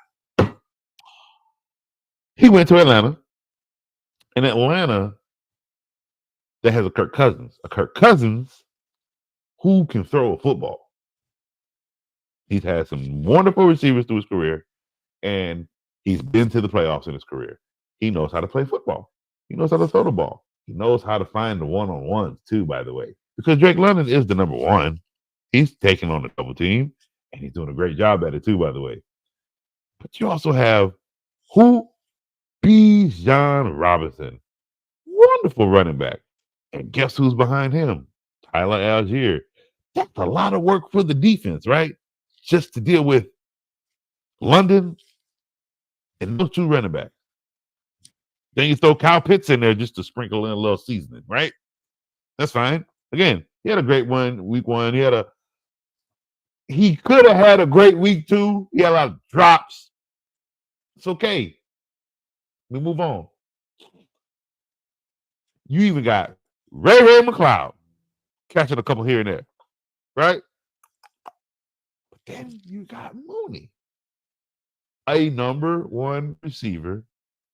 he went to Atlanta. In Atlanta, that has a Kirk Cousins. A Kirk Cousins who can throw a football. He's had some wonderful receivers through his career, and he's been to the playoffs in his career. He knows how to play football. He knows how to throw the ball. He knows how to find the one-on-ones, too, by the way. Because Drake London is the number one. He's taking on the double team, and he's doing a great job at it, too, by the way. But you also have who? Bijan Robinson. Wonderful running back. And guess who's behind him? Tyler Algier. That's a lot of work for the defense, right? Just to deal with London and those two running backs. Then you throw Kyle Pitts in there just to sprinkle in a little seasoning, right? That's fine. Again, he had a great one, week one. He could have had a great week two. He had a lot of drops. It's okay. We move on. You even got Ray McLeod catching a couple here and there, right? But then you got Mooney, a number one receiver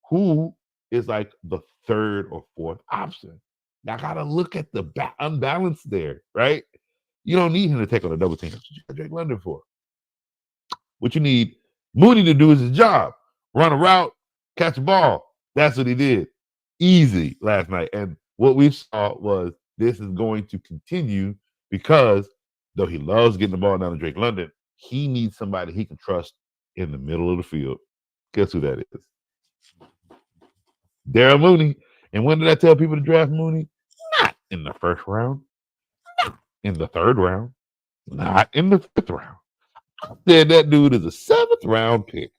who is like the third or fourth option. Now, I got to look at the unbalance there, right? You don't need him to take on a double team. That's what you got Drake London for. What you need Mooney to do is his job. Run a route, catch a ball. That's what he did. Easy last night. And what we saw was this is going to continue because though he loves getting the ball down to Drake London, he needs somebody he can trust in the middle of the field. Guess who that is? Daryl Mooney. And when did I tell people to draft Mooney? Not in the first round, not in the third round, not in the fifth round. I said that dude is a seventh round pick,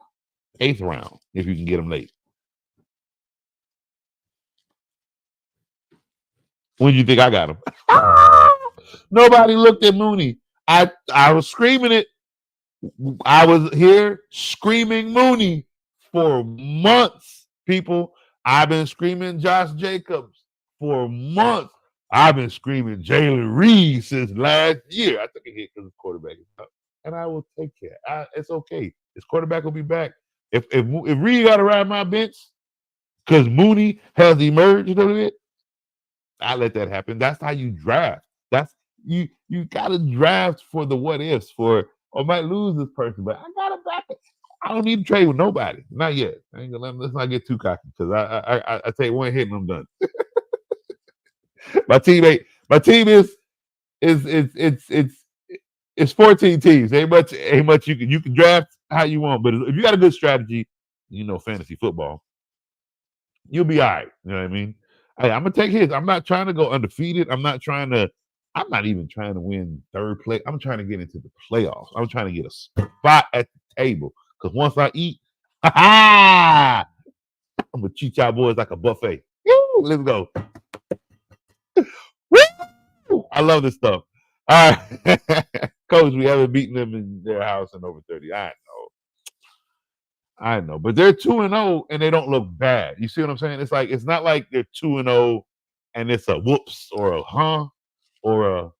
eighth round, if you can get him late. When do you think I got him? Nobody looked at Mooney. I was screaming it. I was here screaming Mooney for months, people. I've been screaming Josh Jacobs for months. I've been screaming Jalen Reed since last year. I took a hit because his quarterback is up. And I will take care. It's okay. His quarterback will be back. If Reed got to ride my bench because Mooney has emerged a little bit, I let that happen. That's how you draft. That's you gotta draft for the what ifs for I might lose this person, but I gotta back it. I don't need to trade with nobody. Not yet. I ain't gonna let's not get too cocky because I take one hit and I'm done. My team is it's 14 teams. Ain't much you can draft how you want, but if you got a good strategy, fantasy football, you'll be all right. You know what I mean? Hey, I'm gonna take his. I'm not trying to go undefeated. I'm not even trying to win third place. I'm trying to get into the playoffs. I'm trying to get a spot at the table. Because once I eat, I'm gonna treat y'all boys like a buffet. Woo, let's go. Woo! I love this stuff. All right. Coach, we haven't beaten them in their house in over 30. I know, but they're 2-0 and they don't look bad. You see what I'm saying? It's not like they're 2-0 and it's a whoops or a or a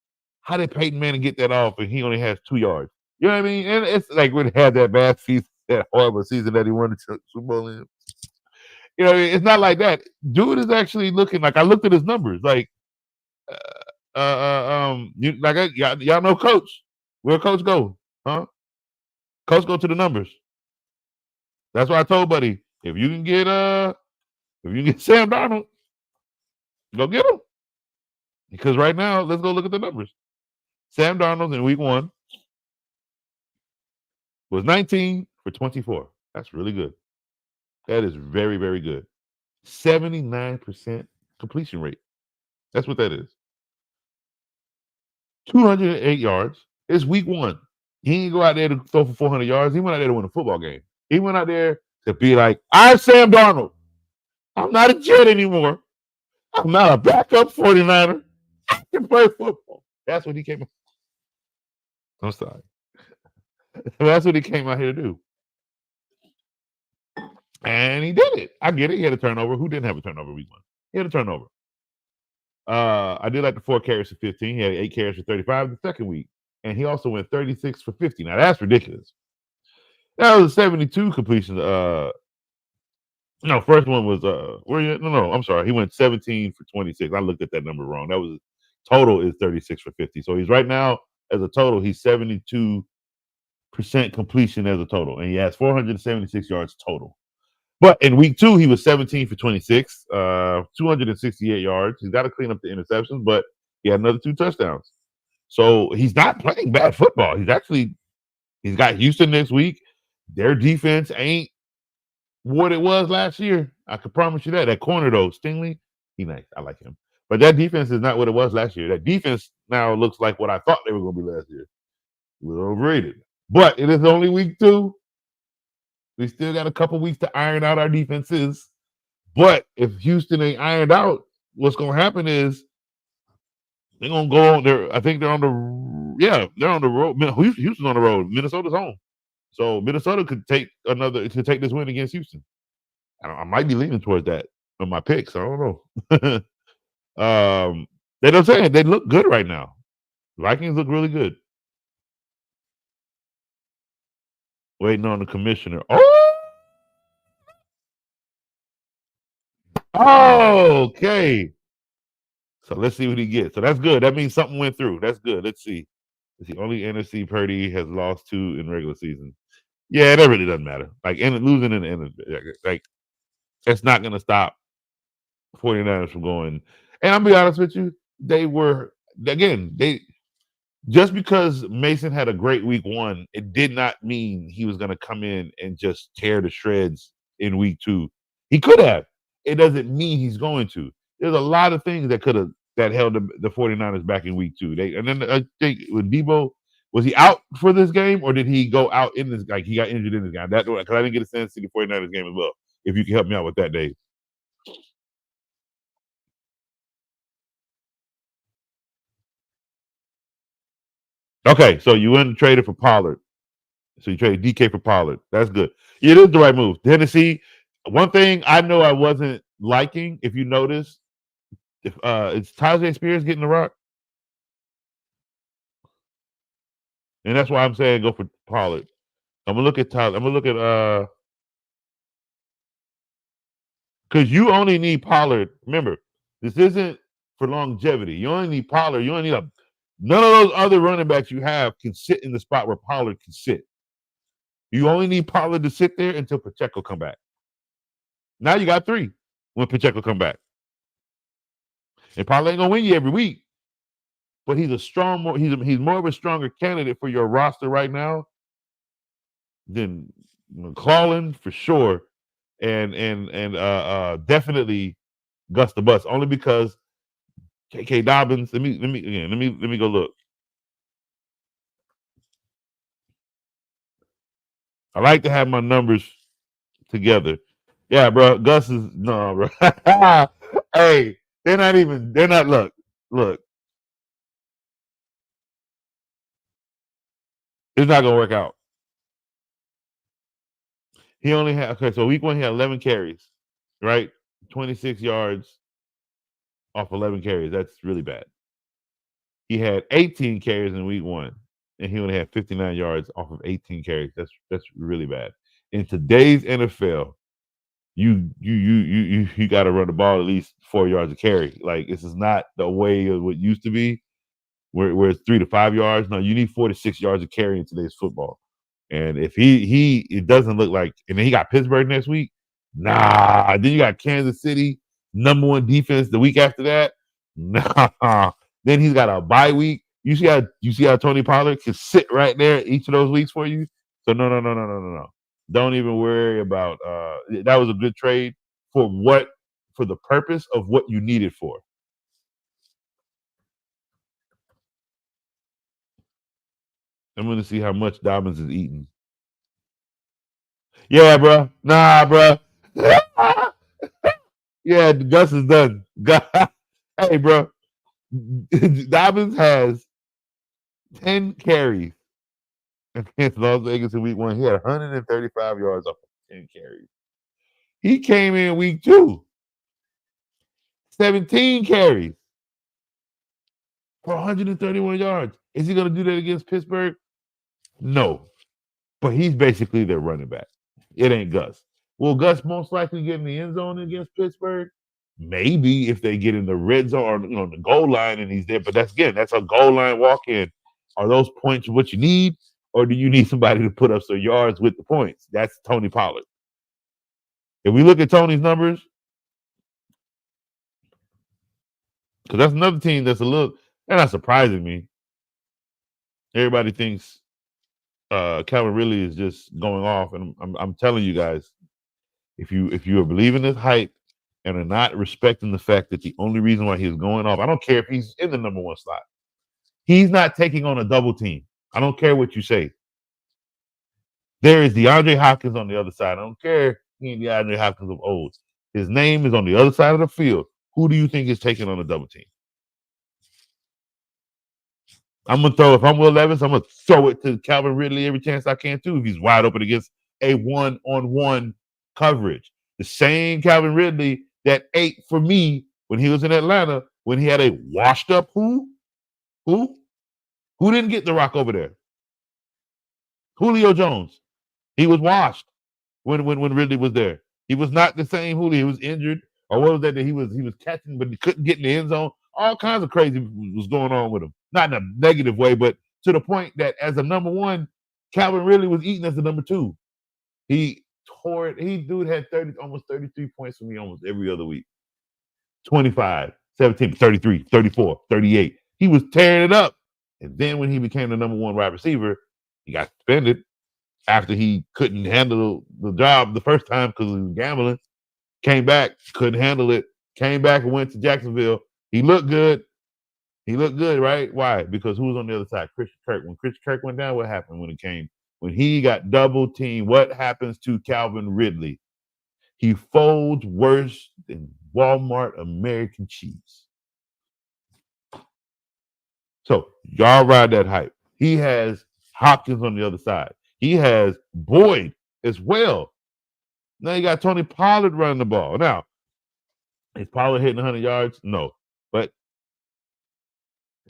how did Peyton Manning get that off and he only has 2 yards? You know what I mean? And it's like when he had that bad season, that horrible season that he won the Super Bowl in. You know, it's not like that. Dude is actually looking like I looked at his numbers. Like, y'all know Coach. Where Coach go? Huh? Coach go to the numbers. That's why I told Buddy, if you can get If you get Sam Darnold, go get him. Because right now, let's go look at the numbers. Sam Darnold in week 1 was 19 for 24. That's really good. That is very, very good. 79% completion rate. That's what that is. 208 yards. It's week 1. He didn't go out there to throw for 400 yards. He went out there to win a football game. He went out there to be like, I'm Sam Darnold. I'm not a Jet anymore. I'm not a backup 49er. I can play football. That's what he came out. I'm sorry. That's what he came out here to do. And he did it. I get it. He had a turnover. Who didn't have a turnover week 1? He had a turnover. I did like the 4 carries for 15. He had 8 carries for 35 the second week. And he also went 36 for 50. Now that's ridiculous. That was a 72 completion. No, first one was I'm sorry. He went 17 for 26. I looked at that number wrong. That was total is 36 for 50. So he's right now as a total, he's 72% completion as a total. And he has 476 yards total. But in week 2, he was 17 for 26, 268 yards. He's got to clean up the interceptions, but he had another 2 touchdowns. So he's not playing bad football. He's got Houston next week. Their defense ain't what it was last year. I can promise you that. That corner, though, Stingley, he nice. I like him. But that defense is not what it was last year. That defense now looks like what I thought they were going to be last year. We're overrated. But it is only week 2. We still got a couple weeks to iron out our defenses. But if Houston ain't ironed out, what's going to happen is they're going to go on there. I think they're on the road. Houston's on the road. Minnesota's home. So Minnesota could take this win against Houston. I might be leaning towards that on my picks. I don't know. They don't say it. They look good right now. Vikings look really good. Waiting on the commissioner. Oh, okay. So let's see what he gets. So that's good. That means something went through. That's good. Let's see. It's the only NFC Purdy has lost 2 in regular season. Yeah, that really doesn't matter. Like losing in the end, like it's not going to stop 49ers from going. And I'll be honest with you, just because Mason had a great week 1, it did not mean he was going to come in and just tear to shreds in week 2. He could have. It doesn't mean he's going to. There's a lot of things that held the 49ers back in week 2. And then I think with Debo, was he out for this game or did he go out in this? Like he got injured in this game? Because I didn't get a sense to the 49ers game as well. If you can help me out with that, Dave. Okay, so you went and traded for Pollard. So you traded DK for Pollard. That's good. It is the right move. Tennessee, one thing I know I wasn't liking, if you notice, it's Tajay Spears getting the rock. And that's why I'm saying go for Pollard. I'm gonna look at Tyler. I'm gonna look at because you only need Pollard. Remember, this isn't for longevity. You only need Pollard. You only need none of those other running backs you have can sit in the spot where Pollard can sit. You only need Pollard to sit there until Pacheco come back. Now you got 3 when Pacheco come back. And Pollard ain't gonna win you every week. But he's he's more of a stronger candidate for your roster right now than McClellan for sure, and definitely Gus the Bus. Only because K.K. Dobbins. Let me go look. I like to have my numbers together. Yeah, bro. Gus is no, bro. Hey, they're not. Look. It's not gonna work out. He only had so week 1 he had 11 carries, right? 26 yards off 11 carries. That's really bad. He had 18 carries in week 1, and he only had 59 yards off of 18 carries. That's really bad. In today's NFL, you got to run the ball at least 4 yards a carry. Like this is not the way of what used to be. Where it's 3 to 5 yards. No, you need 4 to 6 yards of carry in today's football. And if it doesn't look like, and then he got Pittsburgh next week. Nah. Then you got Kansas City, #1 defense the week after that. Nah. Then he's got a bye week. You see how Tony Pollard can sit right there each of those weeks for you. So no. Don't even worry about that was a good trade for the purpose of what you need it for. I'm gonna see how much Dobbins is eating. Yeah, bro. Nah, bro. Yeah, Gus is done. Hey, bro. Dobbins has 10 carries against Las Vegas in week 1. He had 135 yards off of 10 carries. He came in week 2, 17 carries for 131 yards. Is he going to do that against Pittsburgh? No. But he's basically their running back. It ain't Gus. Will Gus most likely get in the end zone against Pittsburgh? Maybe if they get in the red zone or the goal line and he's there. But that's a goal line walk in. Are those points what you need? Or do you need somebody to put up some yards with the points? That's Tony Pollard. If we look at Tony's numbers, because that's another team that's they're not surprising me. Everybody thinks Calvin Ridley is just going off, and I'm telling you guys, if you are believing this hype and are not respecting the fact that the only reason why he's going off, I don't care if he's in the #1 slot, he's not taking on a double team. I don't care what you say. There is DeAndre Hopkins on the other side. I don't care he ain't DeAndre Hopkins of old. His name is on the other side of the field. Who do you think is taking on a double team? If I'm Will Levis, I'm gonna throw it to Calvin Ridley every chance I can too if he's wide open against a 1-on-1 coverage. The same Calvin Ridley that ate for me when he was in Atlanta when he had a washed up who didn't get the rock over there? Julio Jones. He was washed when Ridley was there. He was not the same Julio. He was injured, or what was that he was catching, but he couldn't get in the end zone. All kinds of crazy was going on with him. Not in a negative way, but to the point that as a #1, Calvin Ridley was eating as a #2. He tore it. Dude had almost 33 points for me almost every other week. 25, 17, 33, 34, 38. He was tearing it up. And then when he became the #1 wide receiver, he got suspended after he couldn't handle the job the first time because he was gambling. Came back, couldn't handle it. Came back and went to Jacksonville. He looked good. Right? Why? Because who was on the other side? Christian Kirk. When Christian Kirk went down, what happened when he got double teamed? What happens to Calvin Ridley? He folds worse than Walmart American cheese. So y'all ride that hype. He has Hopkins on the other side. He has Boyd as well. Now you got Tony Pollard running the ball. Now, is Pollard hitting 100 yards? No. But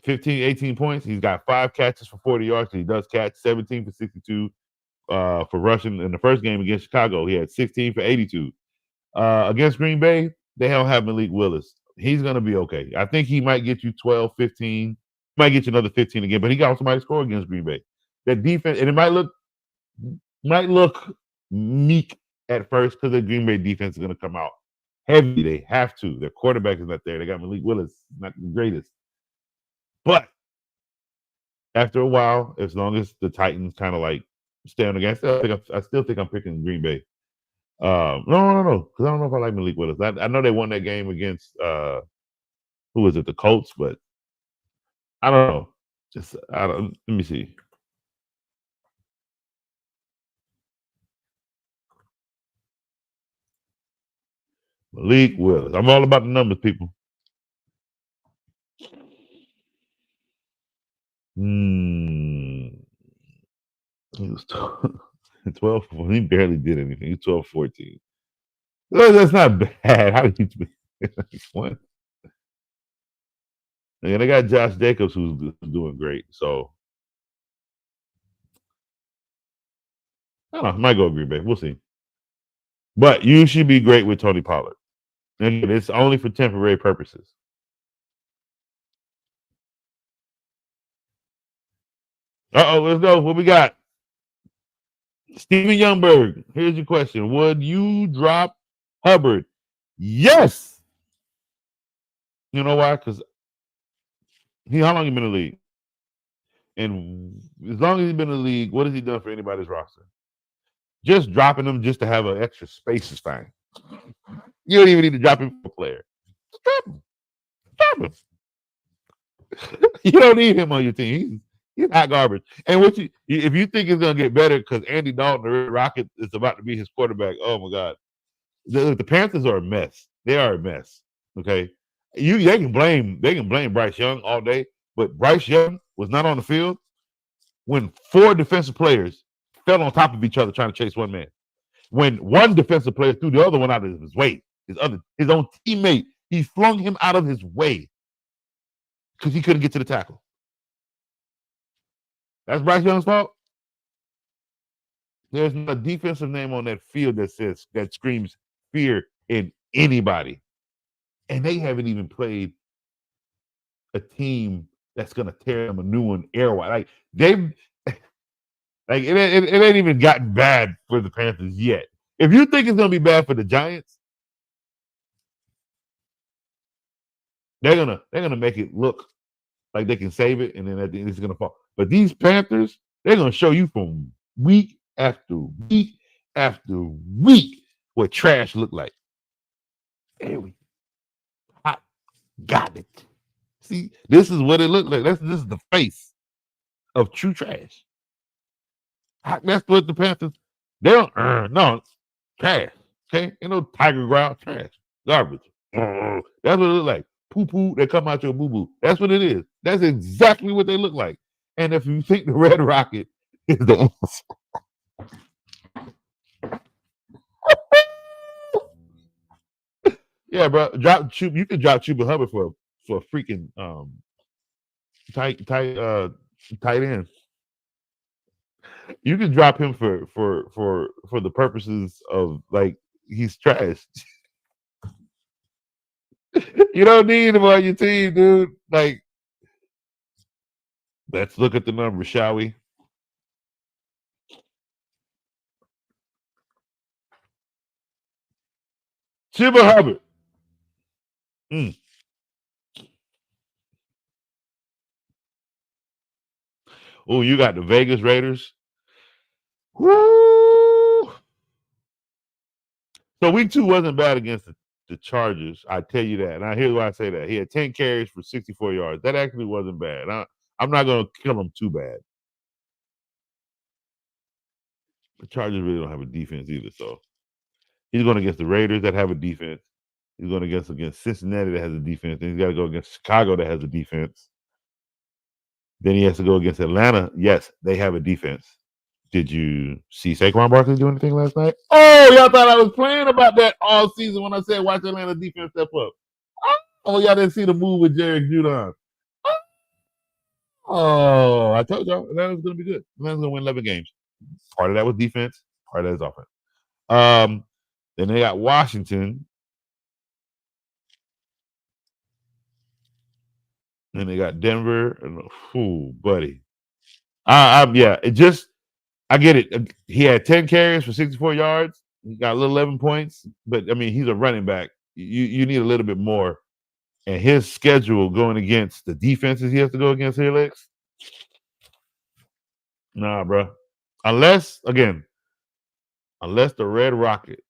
15, 18 points. He's got 5 catches for 40 yards. He does catch 17 for 62 for rushing in the first game against Chicago. He had 16 for 82. Against Green Bay, they don't have Malik Willis. He's going to be okay. I think he might get you 12, 15. Might get you another 15 again, but he got somebody to score against Green Bay. That defense, and it might look meek at first because the Green Bay defense is going to come out heavy. They have to. Their quarterback is not there. They got Malik Willis, not the greatest. But after a while, as long as the Titans kind of like stay on the gas, I still think I'm picking Green Bay. No, because I don't know if I like Malik Willis. I know they won that game against who was it, the Colts, but I don't know. Let me see. Malik Willis. I'm all about the numbers, people. He was 12. He barely did anything. He's 12-14. That's not bad. How did he what? And they got Josh Jacobs who's doing great. So I don't know. Might go Green Bay. We'll see. But you should be great with Tony Pollard. And it's only for temporary purposes. Let's go. What we got? Steven Youngberg. Here's your question. Would you drop Hubbard, yes. You know why? Because how long he been in the league? And as long as he's been in the league, what has he done for anybody's roster? Just dropping him just to have an extra space is fine. You don't even need to drop him for a player. Just drop him. Drop him. You don't need him on your team. He's hot garbage. And if you think it's gonna get better because Andy Dalton, the Red Rocket, is about to be his quarterback, oh my God. The Panthers are a mess. They are a mess. Okay. They can blame Bryce Young all day, but Bryce Young was not on the field when 4 defensive players fell on top of each other trying to chase one man. When one defensive player threw the other one out of his way, his own teammate, he flung him out of his way because he couldn't get to the tackle. That's Bryce Young's fault. There's not a defensive name on that field that screams fear in anybody. And they haven't even played a team that's gonna tear them a new one airwide. Like they've like it ain't even gotten bad for the Panthers yet. If you think it's gonna be bad for the Giants, they're gonna make it look like they can save it, and then at the end it's gonna fall. But these Panthers, they're gonna show you from week after week after week what trash look like. There we got it. See, this is what it looked like. This is the face of true trash. That's what the Panthers, they don't earn. No, trash. Okay? Ain't no tiger growl, trash. Garbage. That's what it look like. Poo-poo, they come out your boo-boo. That's what it is. That's exactly what they look like. And if you think the Red Rocket is the answer. Yeah, bro. You can drop Chuba Hubbard for a freaking tight end. You can drop him for the purposes of like he's trash. You don't need him on your team, dude. Like, let's look at the numbers, shall we? Chuba Hubbard. Oh, you got the Vegas Raiders. Woo! So week 2 wasn't bad against the Chargers. I tell you that. Now here's why I say that. He had 10 carries for 64 yards. That actually wasn't bad. I'm not going to kill him too bad. The Chargers really don't have a defense either. So he's going against the Raiders that have a defense. He's going against Cincinnati that has a defense. Then he's got to go against Chicago that has a defense. Then he has to go against Atlanta. Yes, they have a defense. Did you see Saquon Barkley do anything last night? Oh, y'all thought I was playing about that all season when I said watch Atlanta defense step up. Oh, y'all didn't see the move with Jerry Judon. Oh, I told y'all Atlanta's going to be good. Atlanta's going to win 11 games. Part of that was defense. Part of that is offense. Then they got Washington. Then they got Denver. And, buddy. Yeah, I get it. He had 10 carries for 64 yards. He got a little 11 points. But, I mean, he's a running back. You need a little bit more. And his schedule going against the defenses he has to go against here, Lex. Nah, bro. Unless the Red Rocket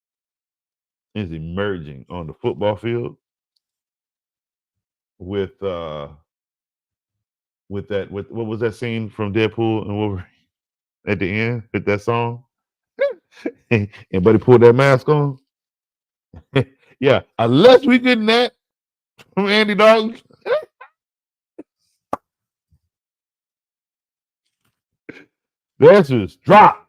is emerging on the football field with what was that scene from Deadpool and Wolverine at the end with that song? And Buddy pulled that mask on. Yeah, unless we getting that from Andy Dalton. That's just drop.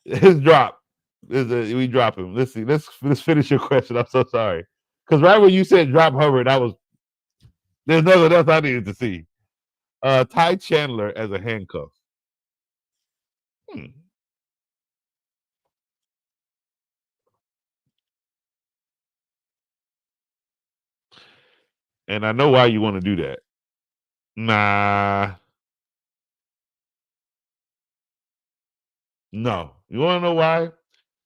His drop. We drop him. Let's see. Let's finish your question. I'm so sorry. Because right when you said drop Hubbard, there's nothing else I needed to see. Ty Chandler as a handcuff. And I know why you want to do that. Nah. No. You want to know why?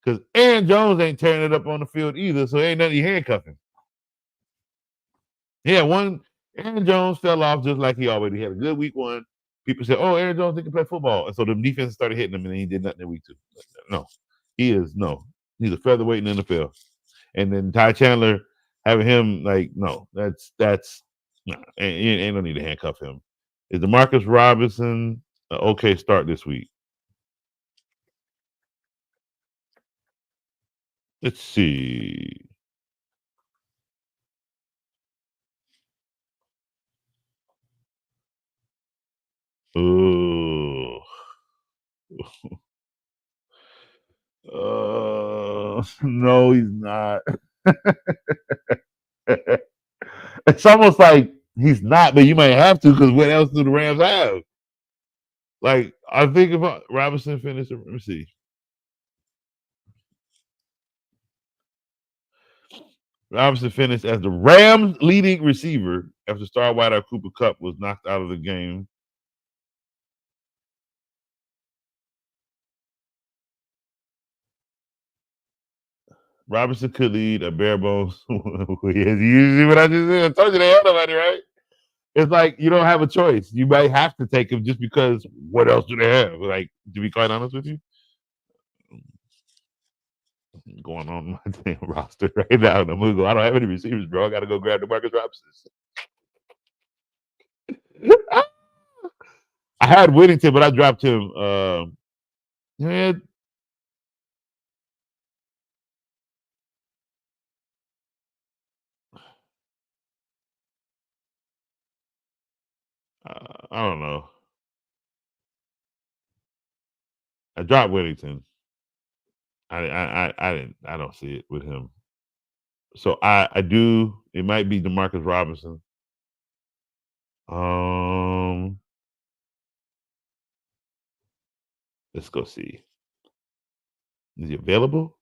Because Aaron Jones ain't tearing it up on the field either, so ain't nothing handcuffing. Yeah, Aaron Jones fell off just like he already had a good week 1. People said, "Oh, Aaron Jones can play football," and so the defense started hitting him, and then he did nothing in week 2. No, he's a featherweight in the NFL. And then Ty Chandler having him no, that's ain't no need to handcuff him. Is Demarcus Robinson an okay start this week? Let's see. Oh, no, he's not. It's almost like he's not, but you might have to because what else do the Rams have? Like, I think if Robinson finished, let me see. Robinson finished as the Rams' leading receiver after star wideout Cooper Kupp was knocked out of the game. Robinson could lead a bare bones. You see what I just said? I told you they had nobody, right? It's like you don't have a choice. You might have to take him just because what else do they have? Like, to be quite honest with you, going on my damn roster right now. I'm gonna go. I don't have any receivers, bro. I gotta go grab Demarcus Robinson. I had Whittington, but I dropped him. Man, I don't know. I dropped Whittington. I don't see it with him. So I do. It might be Demarcus Robinson. Let's go see. Is he available?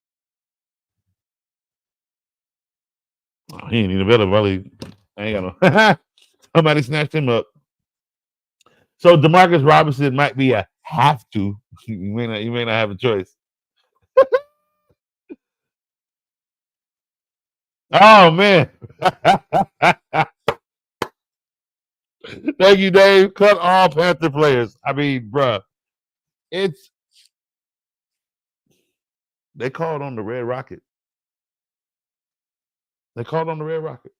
Oh, he ain't even available. I ain't got no. Somebody snatched him up. So Demarcus Robinson might be a have to. You may not have a choice. Oh man. Thank you, Dave. Cut all Panther players. I mean, bruh. They called on the Red Rocket. They called on the Red Rocket.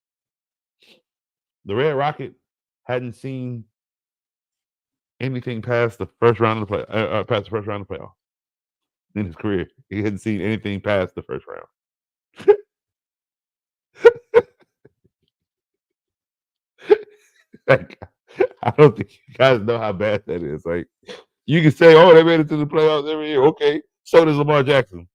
The Red Rocket hadn't seen anything past the first round of the play, past the first round of the playoff in his career. He hadn't seen anything past the first round. Like, I don't think you guys know how bad that is. Like, you can say, "Oh, they made it to the playoffs every year." Okay, so does Lamar Jackson.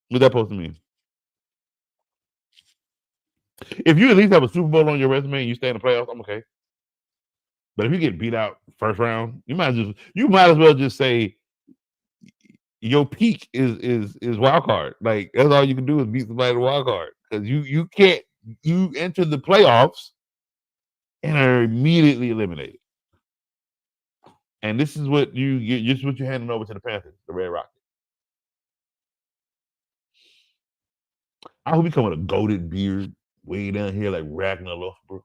What's that supposed to mean? If you at least have a Super Bowl on your resume and you stay in the playoffs, I'm okay. But if you get beat out first round, you might as well just say your peak is wild card. Like, that's all you can do is beat somebody in the wild card because you can't. You enter the playoffs and are immediately eliminated. And this is what you're handing over to the Panthers, the Red Rocket. I hope he come with a goated beard way down here like Ragnar Lothbrok.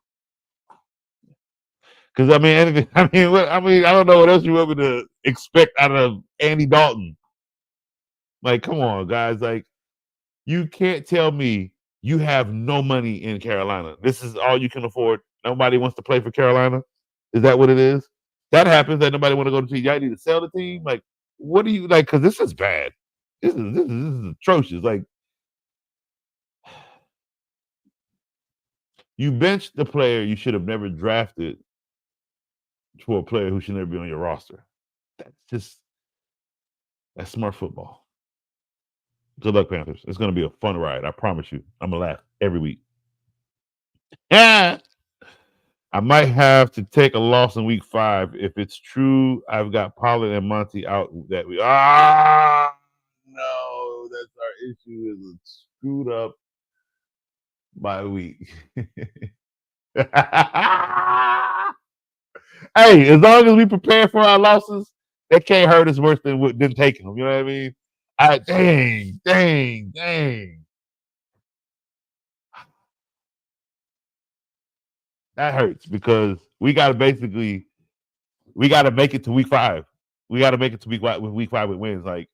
Because I don't know what else you want me to expect out of Andy Dalton. Like, come on, guys. Like, you can't tell me you have no money in Carolina. This is all you can afford. Nobody wants to play for Carolina. Is that what it is? That happens that nobody want to go to the team. Y'all need to sell the team. Like, what do you like? Because this is bad. This is atrocious. Like, you benched the player you should have never drafted for a player who should never be on your roster. That's smart football. Good luck, Panthers. It's going to be a fun ride. I promise you. I'm going to laugh every week. Yeah. I might have to take a loss in week 5. If it's true, I've got Pollard and Monty out that week. No, that's our issue is it's screwed up by week. Hey, as long as we prepare for our losses, They can't hurt us worse than taking them. You know what I mean? Dang. That hurts because we got to make it to week 5. We got to make it to week 5 with wins. Like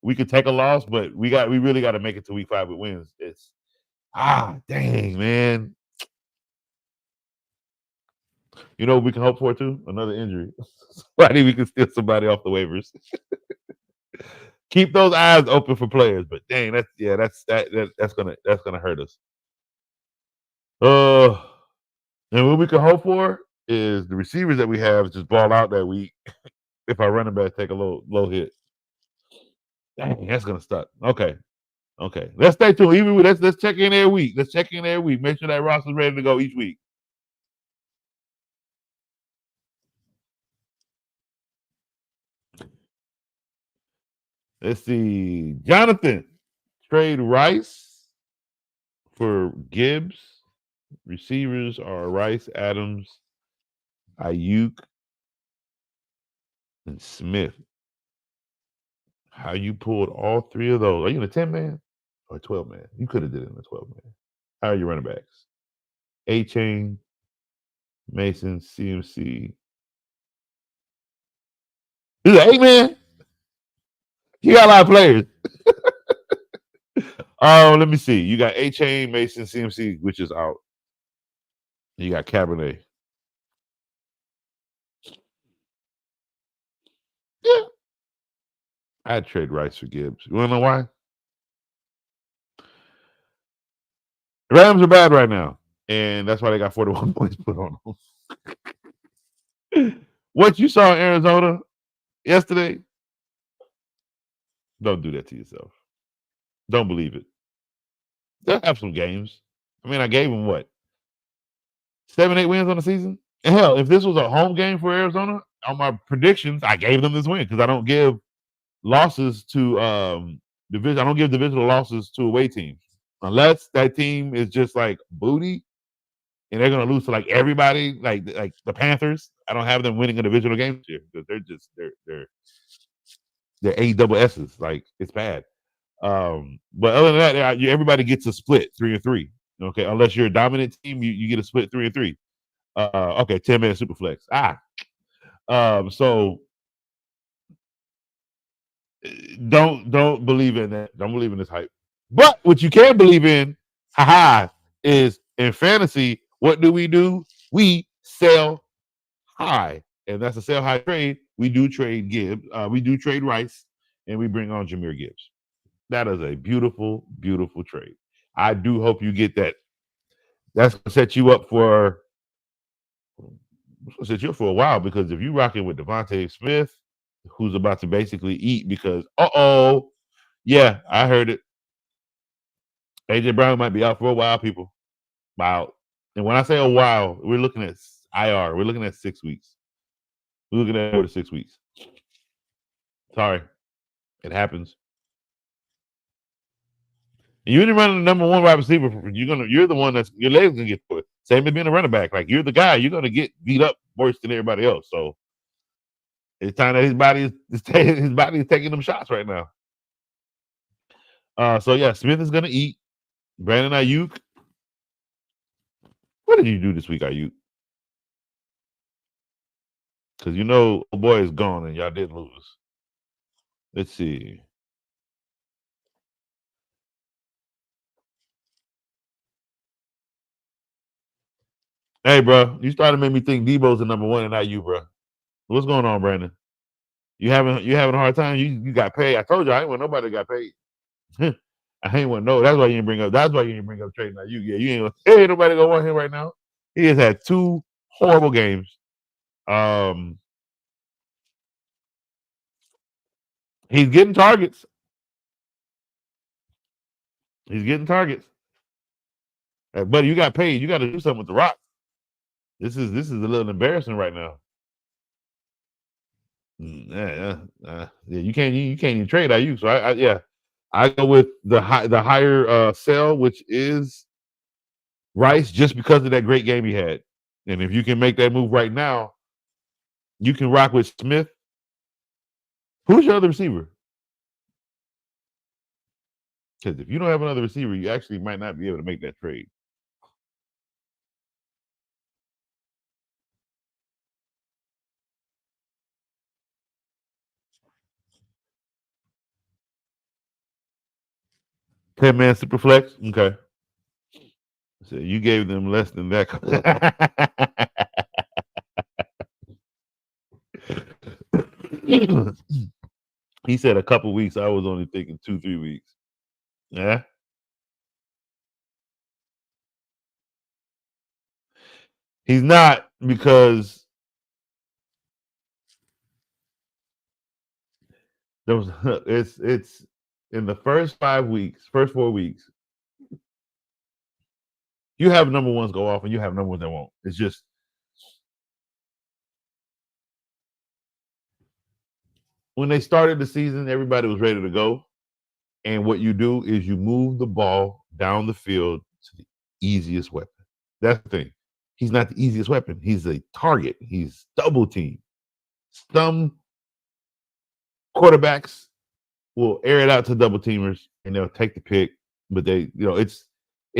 we could take a loss, but we really got to make it to week 5 with wins. It's dang, man. You know what we can hope for too? Another injury. Somebody we can steal somebody off the waivers. Keep those eyes open for players, but dang, that's gonna hurt us. And what we can hope for is the receivers that we have just ball out that week. If our running back take a low hit, dang, that's gonna suck. Okay. Let's stay tuned. Even let's check in every week. Make sure that roster's ready to go each week. Let's see. Jonathan, trade Rice for Gibbs. Receivers are Rice, Adams, Ayuk, and Smith. How you pulled all 3 of those? Are you in a 10-man or 12-man? You could have did it in a 12-man. How are your running backs? A-Chain, Mason, CMC. This is an 8-man? You got a lot of players. Let me see. You got A-Chain, Mason, CMC, which is out. You got Cabernet. Yeah. I'd trade Rice for Gibbs. You want to know why? The Rams are bad right now, and that's why they got 41 points put on them. What you saw in Arizona yesterday, don't do that to yourself. Don't believe it. They'll have some games. I mean, I gave them what? 7-8 wins on the season? And hell, if this was a home game for Arizona, on my predictions, I gave them this win because I don't give losses to division. I don't give divisional losses to away teams unless that team is just like booty and they're gonna lose to like everybody, like the Panthers. I don't have them winning a divisional game this year because they're AWSs. Like it's bad. But other than that, everybody gets a split 3-3. Okay, unless you're a dominant team, you get a split 3-3. Okay, 10-man super flex. So don't believe in that. Don't believe in this hype. But what you can believe in, is in fantasy. What do? We sell high, and that's a sell high trade. We do trade Gibbs. We do trade Rice, and we bring on Jahmyr Gibbs. That is a beautiful, beautiful trade. I do hope you get that. That's gonna set you up for a while because if you rocking with Devontae Smith, who's about to basically eat because yeah, I heard it. AJ Brown might be out for a while, people. Wow. And when I say a while, we're looking at IR. We're looking at 6 weeks. We're looking at 4 to 6 weeks. Sorry. It happens. You didn't run the number 1 wide receiver. You're the one that's your legs gonna get put. Same as being a running back. Like you're the guy. You're gonna get beat up worse than everybody else. So it's time that his body is taking them shots right now. So yeah, Smith is gonna eat. Brandon Ayuk. What did you do this week, Ayuk? Because old boy is gone and y'all did lose. Let's see. Hey, bro, you started to make me think Debo's the number 1 and not you, bro. What's going on, Brandon? You having a hard time? You got paid. I told you I ain't want nobody got paid. I ain't want no. That's why you didn't bring up. That's why you didn't bring up trading like you. Yeah, you ain't nobody gonna want him right now. He has had 2 horrible games. He's getting targets. Buddy, you got paid. You got to do something with the Rock. This is a little embarrassing right now. You can't even trade Ayuk. So I go with the higher sell, which is Rice, just because of that great game he had. And if you can make that move right now, you can rock with Smith Who's your other receiver? Because if you don't have another receiver, you actually might not be able to make that trade. $10-man super flex. Okay. So you gave them less than that. He said a couple weeks. I was only thinking 2-3 weeks. Yeah. He's not, because there was it's in the first 4 weeks, you have number ones go off and you have number ones that won't. It's just when they started the season, everybody was ready to go. And what you do is you move the ball down the field to the easiest weapon. That's the thing. He's not the easiest weapon. He's a target. He's double team. Some quarterbacks will air it out to double teamers and they'll take the pick, but it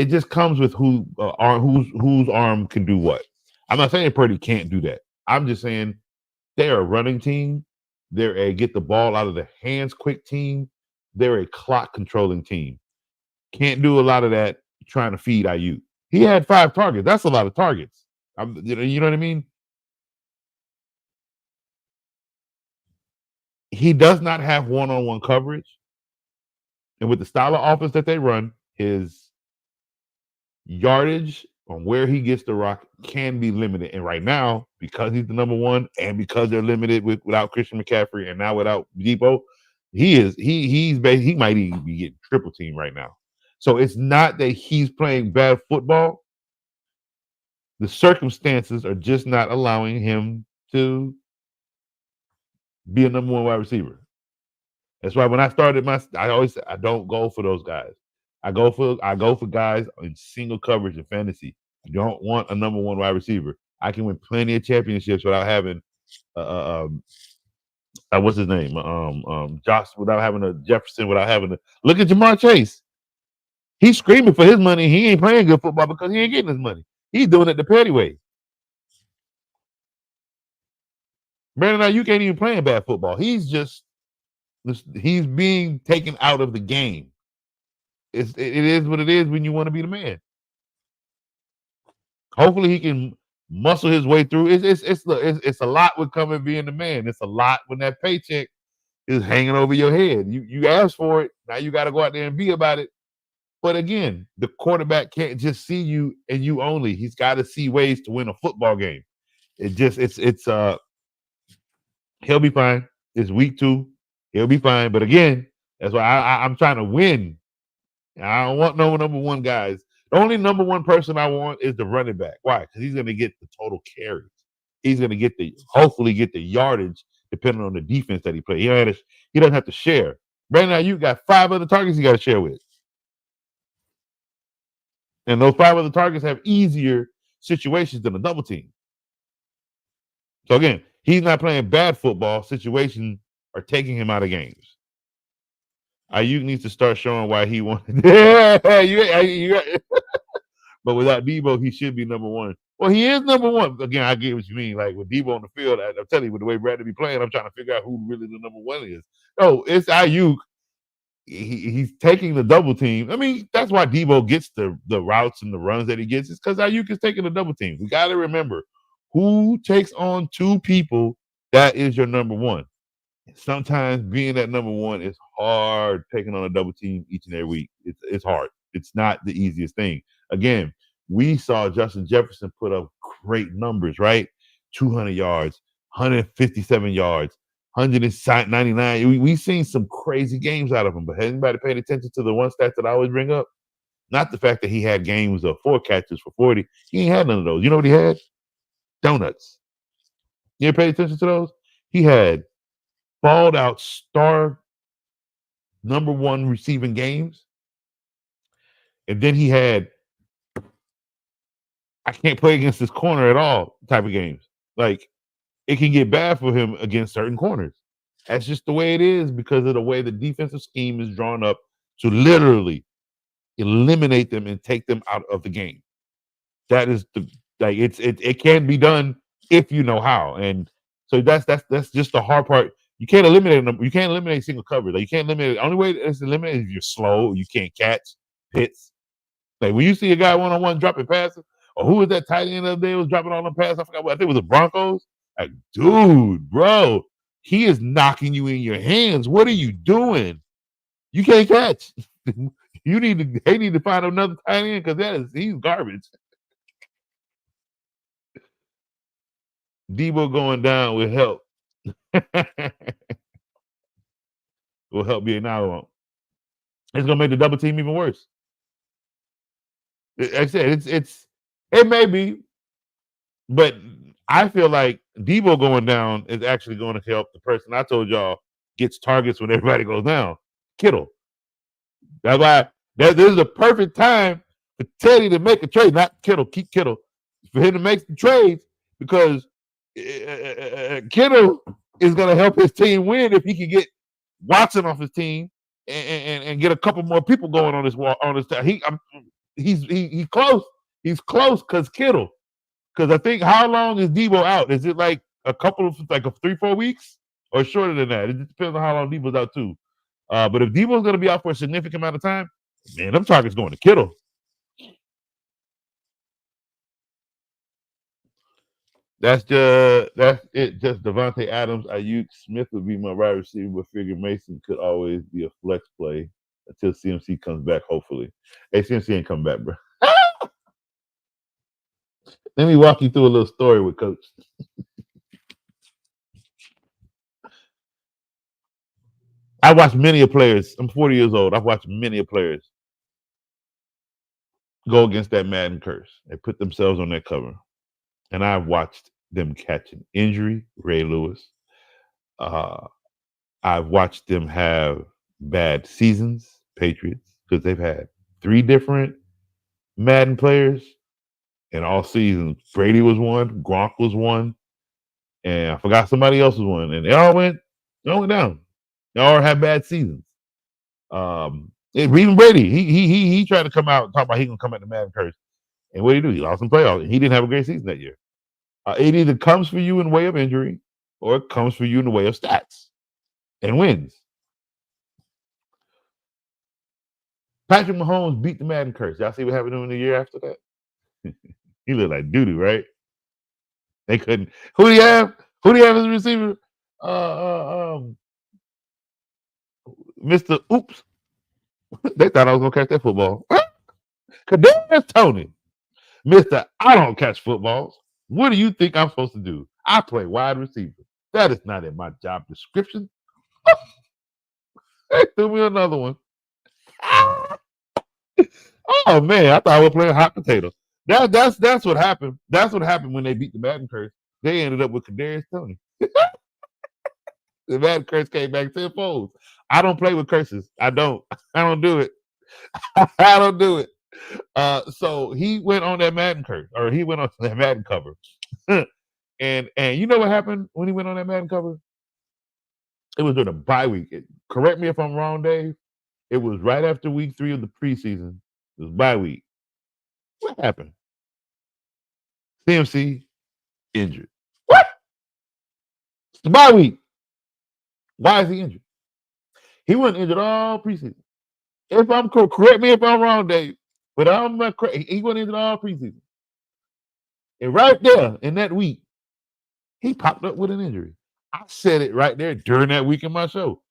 just comes with whose arm can do what. I'm not saying Purdy can't do that. I'm just saying they're a running team. They're a get the ball out of the hands quick team. They're a clock controlling team. Can't do a lot of that trying to feed IU. He had 5 targets. That's a lot of targets. You know what I mean? He does not have one-on-one coverage. And with the style of offense that they run, his yardage on where he gets the rock can be limited. And right now, because he's the number one and because they're limited without Christian McCaffrey and now without Debo, he might even be getting triple team right now. So it's not that he's playing bad football. The circumstances are just not allowing him to be a number one wide receiver. That's why when I started I always said I don't go for those guys. I go for guys in single coverage in fantasy. I don't want a number one wide receiver. I can win plenty of championships without having what's his name? Josh, without having a Jefferson, without having look at Jamar Chase. He's screaming for his money. He ain't playing good football because he ain't getting his money. He's doing it the petty way. Brandon, you can't even play bad football. He's being taken out of the game. It is what it is when you want to be the man. Hopefully he can muscle his way through. It's a lot with coming being the man. It's a lot when that paycheck is hanging over your head. You asked for it. Now you got to go out there and be about it. But again, the quarterback can't just see you and you only. He's got to see ways to win a football game. He'll be fine. It's week 2. He'll be fine. But again, that's why I'm trying to win. I don't want no number one guys. The only number one person I want is the running back. Why? Because he's going to get the total carries. He's going to hopefully get the yardage depending on the defense that he plays. He doesn't have to share. Right now, you got 5 other targets you got to share with. And those 5 other targets have easier situations than a double team. So again, he's not playing bad football. Situations are taking him out of games. Ayuk needs to start showing why he wanted. But without Debo, he should be number one. Well, he is number one. Again, I get what you mean. Like with Debo on the field, I'm telling you, with the way Bradley be playing, I'm trying to figure out who really the number one is. Oh, it's Ayuk. He's taking the double team. I mean, that's why Debo gets the routes and the runs that he gets. It's because Ayuk is taking the double team. We got to remember who takes on 2 people. That is your number one. Sometimes being that number one is hard. Taking on a double team each and every week, it's hard. It's not the easiest thing. Again, we saw Justin Jefferson put up great numbers, right? 200 yards, 157 yards, 199. We've seen some crazy games out of him, but has anybody paid attention to the one stat that I always bring up? Not the fact that he had games of 4 catches for 40. He ain't had none of those. You know what he had? Donuts. You ever paid attention to those? He had balled out star number one receiving games. And then he had I can't play against this corner at all type of games. Like it can get bad for him against certain corners. That's just the way it is because of the way the defensive scheme is drawn up to literally eliminate them and take them out of the game. That is it can be done if you know how. And so that's just the hard part. You can't eliminate them. You can't eliminate single coverage. Like you can't eliminate. The only way it's eliminated is if you're slow, you can't catch hits. Like when you see a guy one-on-one dropping passes, or who was that tight end the other day was dropping all them passes? I forgot what. I think it was the Broncos. Like, dude, bro, he is knocking you in your hands. What are you doing? You can't catch. They need to find another tight end because he's garbage. Debo going down will help. Will help be now. It's gonna make the double team even worse. Like I said, it may be, but I feel like Debo going down is actually going to help the person I told y'all gets targets when everybody goes down. Kittle. That's why this is the perfect time for Teddy to make a trade, not Kittle, keep Kittle, for him to make some trades because Kittle is going to help his team win if he can get Watson off his team and get a couple more people going on his team. He's close. He's close because Kittle. Because I think how long is Debo out? Is it like a 3-4 weeks or shorter than that? It just depends on how long Debo's out too. But if Debo's going to be out for a significant amount of time, man, them targets going to Kittle. That's it. Just Devontae Adams, Ayuk, Smith would be my wide receiver, but figure Mason could always be a flex play until CMC comes back, hopefully. Hey, CMC ain't come back, bro. Let me walk you through a little story with Coach. I watched many of players. I'm 40 years old. I've watched many of players go against that Madden curse. They put themselves on that cover. And I've watched them catch an injury, Ray Lewis. I've watched them have bad seasons, Patriots, because they've had 3 different Madden players in all seasons. Brady was one, Gronk was one, and I forgot somebody else was one. And they all went down. They all had bad seasons. Even Brady, he tried to come out and talk about he gonna come at the Madden curse. And what did he do? He lost some playoffs. He didn't have a great season that year. It either comes for you in way of injury or it comes for you in the way of stats and wins. Patrick Mahomes beat the Madden curse. Y'all see what happened to him the year after that? He looked like doo-doo, right? They couldn't. Who do you have? Who do you have as a receiver? Mr. Oops. They thought I was gonna catch that football. Kadarius Toney. Mr. I don't catch footballs. What do you think I'm supposed to do? I play wide receiver. That is not in my job description. They threw me another one. Oh man, I thought I was playing hot potato. That's what happened. That's what happened when they beat the Madden curse. They ended up with Kadarius Toney. The Madden curse came back tenfold. I don't play with curses. I don't do it. I don't do it. So he went on that Madden curse, or he went on that Madden cover. and you know what happened when he went on that Madden cover? It was during a bye week. Correct me if I'm wrong, Dave. It was right after week 3 of the preseason. It was bye week. What happened? CMC injured. What? It's the bye week. Why is he injured? He wasn't injured all preseason. If I'm correct me if I'm wrong, Dave, but I'm not correct. He wasn't injured all preseason. And right there in that week, he popped up with an injury. I said it right there during that week in my show.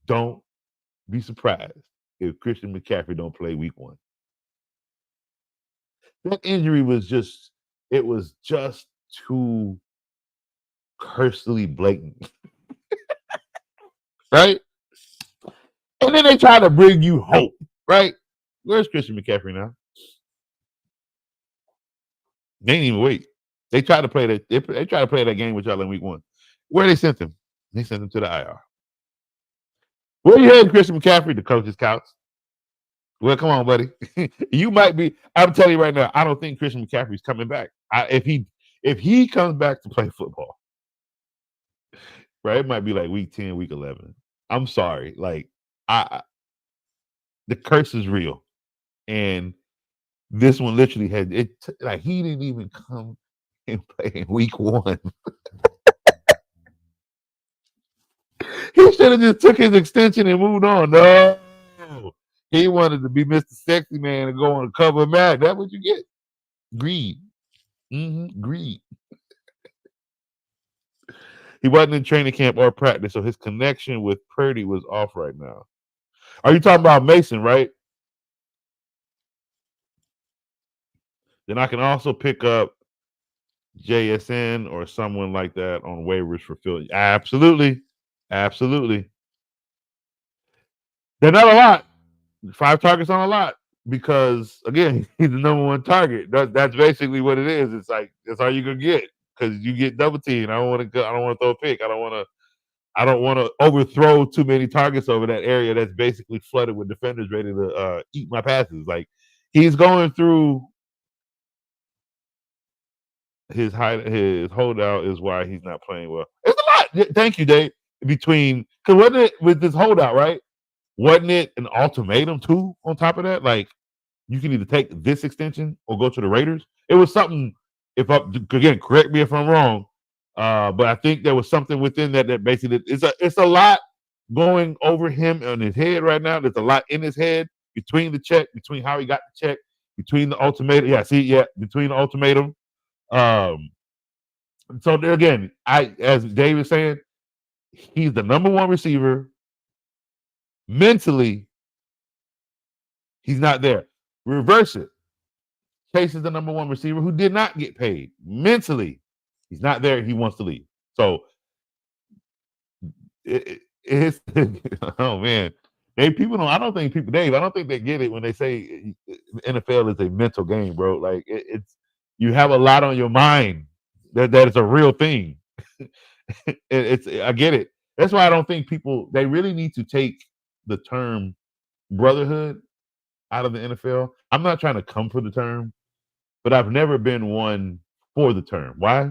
Don't be surprised if Christian McCaffrey don't play week 1. That injury was just too cursely blatant. Right? And then they try to bring you hope, right? Where's Christian McCaffrey now? They didn't even wait. They tried to play that. They tried to play that game with y'all in week 1. Where they sent him? They sent him to the IR. Where you heading, Christian McCaffrey? The coach's couch. Well, come on, buddy. You might be. I'm telling you right now. I don't think Christian McCaffrey's coming back. If he comes back to play football, right? It might be like week 10, week 11. I'm sorry. Like, the curse is real. And this one literally had it. Like, he didn't even come and play in week 1. He should have just took his extension and moved on. No. He wanted to be Mr. Sexy Man and go on a cover match. That's what you get. Greed. Greed. He wasn't in training camp or practice, so his connection with Purdy was off right now. Are you talking about Mason, right? Then I can also pick up JSN or someone like that on waivers for Philly. Absolutely. Absolutely. They're not a lot. 5 targets on a lot because, again, he's the number 1 target. That's basically what it is. It's like, that's all you're going to get because you get double teamed. I don't want to throw a pick. I don't want to overthrow too many targets over that area that's basically flooded with defenders ready to eat my passes. Like, he's going through his holdout is why he's not playing well. It's a lot. Thank you, Dave. Because wasn't it with this holdout, right? Wasn't it an ultimatum too? On top of that, like, you can either take this extension or go to the Raiders. It was something. Again, correct me if I'm wrong, but I think there was something within that basically it's a lot going over him on his head right now. There's a lot in his head between the check, between how he got the check, between the ultimatum. Between the ultimatum. So there again, as Dave is saying, he's the number 1 receiver. Mentally, he's not there. Reverse it. Chase is the number 1 receiver who did not get paid. Mentally, he's not there. He wants to leave. So it's oh man, I don't think they get it when they say NFL is a mental game, bro. Like, it's you have a lot on your mind. That is a real thing. I get it. That's why I don't think they really need to take the term brotherhood out of the NFL. I'm not trying to come for the term, but I've never been one for the term. Why?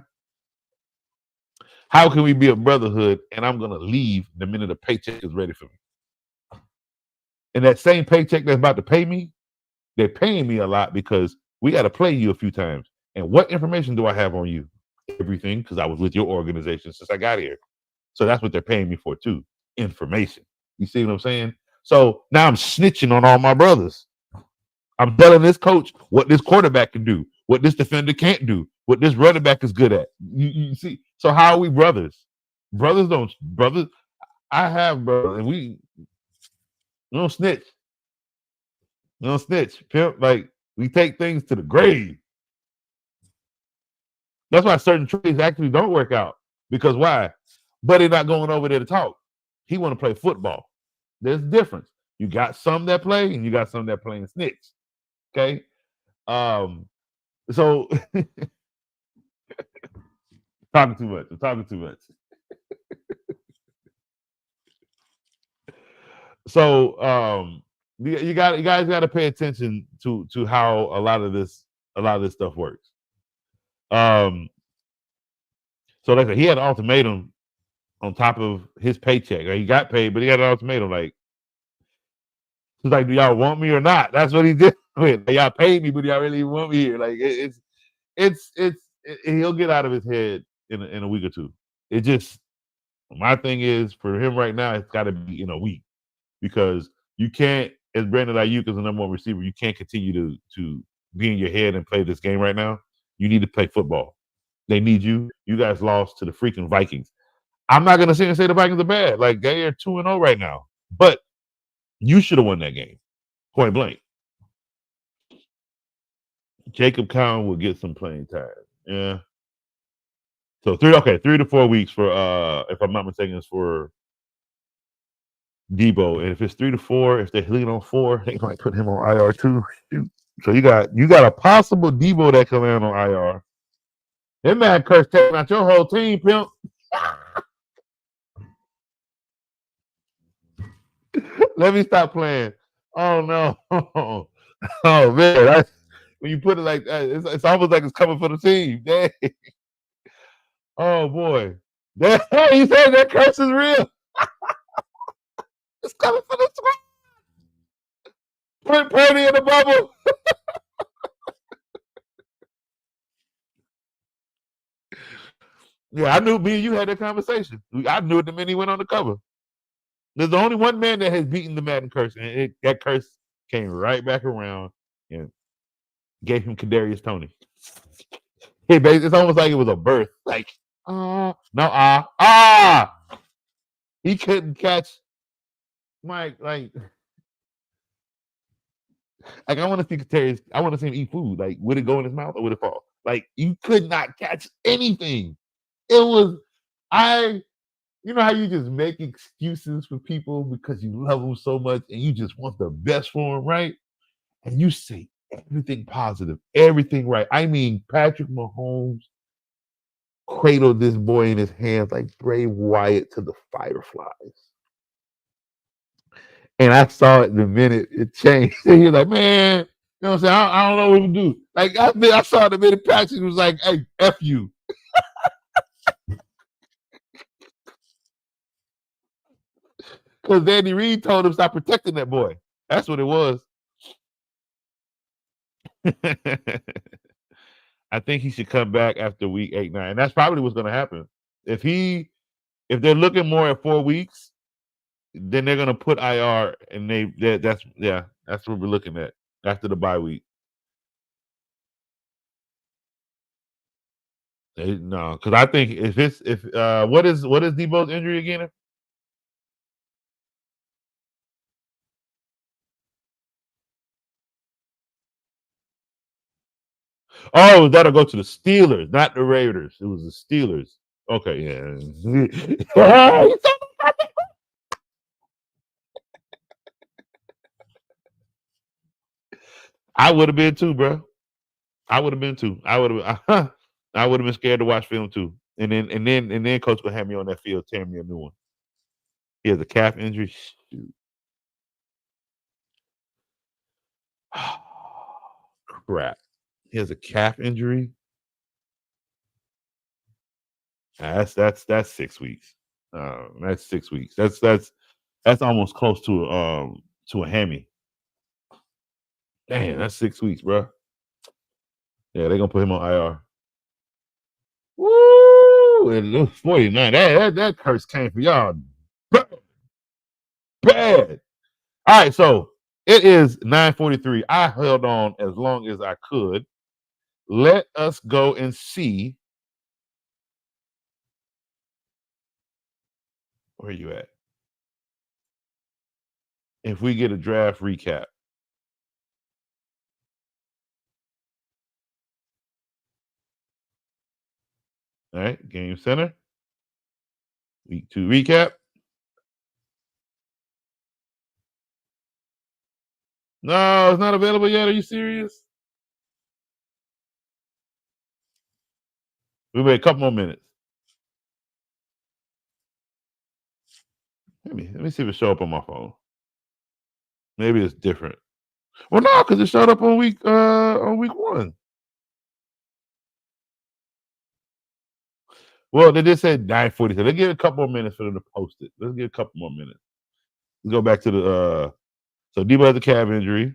How can we be a brotherhood and I'm going to leave the minute a paycheck is ready for me? And that same paycheck that's about to pay me, they're paying me a lot because we got to play you a few times. And what information do I have on you? Everything, because I was with your organization since I got here. So that's what they're paying me for too. Information. You see what I'm saying? So now I'm snitching on all my brothers. I'm telling this coach what this quarterback can do, what this defender can't do, what this running back is good at. You see? So how are we brothers? Brothers. I have brothers, and we don't snitch. We don't snitch. Pimp, like, we take things to the grave. That's why certain trades actually don't work out. Because why? Buddy not going over there to talk. He want to play football. There's a difference. You got some that play, and you got some that play and snitch. Okay. So talking too much. I'm talking too much. So you guys got to pay attention to how a lot of this stuff works. So like I said, he had an ultimatum on top of his paycheck. Like, he got paid, but he had an ultimatum. Like, he's like, do y'all want me or not? That's what he did. Like, y'all paid me, but y'all really want me here. Like, he'll get out of his head in a week or two. It just, my thing is, for him right now, it's got to be in a week, because you can't, as Brandon Ayuk is the number 1 receiver, you can't continue to be in your head and play this game right now. You need to play football. They need you. You guys lost to the freaking Vikings. I'm not going to sit and say the Vikings are bad. Like, they are 2-0 right now. But you should have won that game. Point blank. Jacob Cowan will get some playing time. Yeah. So 3 to 4 weeks for if I'm not mistaken, it's for Debo. And if it's 3 to 4, if they're leaning on 4, they might put him on IR too. Shoot. So you got a possible Debo that come in on IR. That man curse taking out your whole team, pimp. Let me stop playing. Oh no. Oh man. When you put it like that, it's almost like it's coming for the team. Dang. Oh boy. He said that curse is real. It's coming for the squad. Put Purdy in the bubble. Yeah, I knew me and you had that conversation. I knew it the minute he went on the cover. There's only one man that has beaten the Madden curse, and that curse came right back around and gave him Kadarius Toney. It's almost like it was a birth. Like, he couldn't catch Mike. Like I want to see Kadarius. I want to see him eat food. Like, would it go in his mouth or would it fall? Like, you could not catch anything. It was you know how you just make excuses for people because you love them so much and you just want the best for them, right? And you say everything positive, everything right. I mean, Patrick Mahomes cradled this boy in his hands like Bray Wyatt to the Fireflies. And I saw it the minute it changed. And you're like, man, you know what I'm saying? I don't know what to do. Like, I saw it the minute Patrick was like, hey, F you. Because Andy Reid told him stop protecting that boy. That's what it was. I think he should come back after week 8, 9. And that's probably what's going to happen. If they're looking more at 4 weeks, then they're going to put IR, and that's what we're looking at after the bye week. No, because I think what is Debo's injury again? Oh, that'll go to the Steelers, not the Raiders. It was the Steelers. Okay, yeah. I would have been too, bro. I would have been too. I would have been scared to watch film too. And then coach would have me on that field tearing me a new one. He has a calf injury. Shoot. Crap. He has a calf injury. That's 6 weeks. That's 6 weeks. That's almost close to a hammy. Damn, that's 6 weeks, bro. Yeah, they're gonna put him on IR. Woo! And it was 49. That curse came for y'all. Bad. All right, so it is 9:43. I held on as long as I could. Let us go and see. Where you at? If we get a draft recap. All right, Game Center. Week 2 recap. No, it's not available yet. Are you serious? We wait a couple more minutes. Let me see if it show up on my phone. Maybe it's different. Well, no, because it showed up on week 1. Well, they just said 9:40. So let's give it a couple more minutes for them to post it. Let's get a couple more minutes. Let's go back to the so Debo has a calf injury,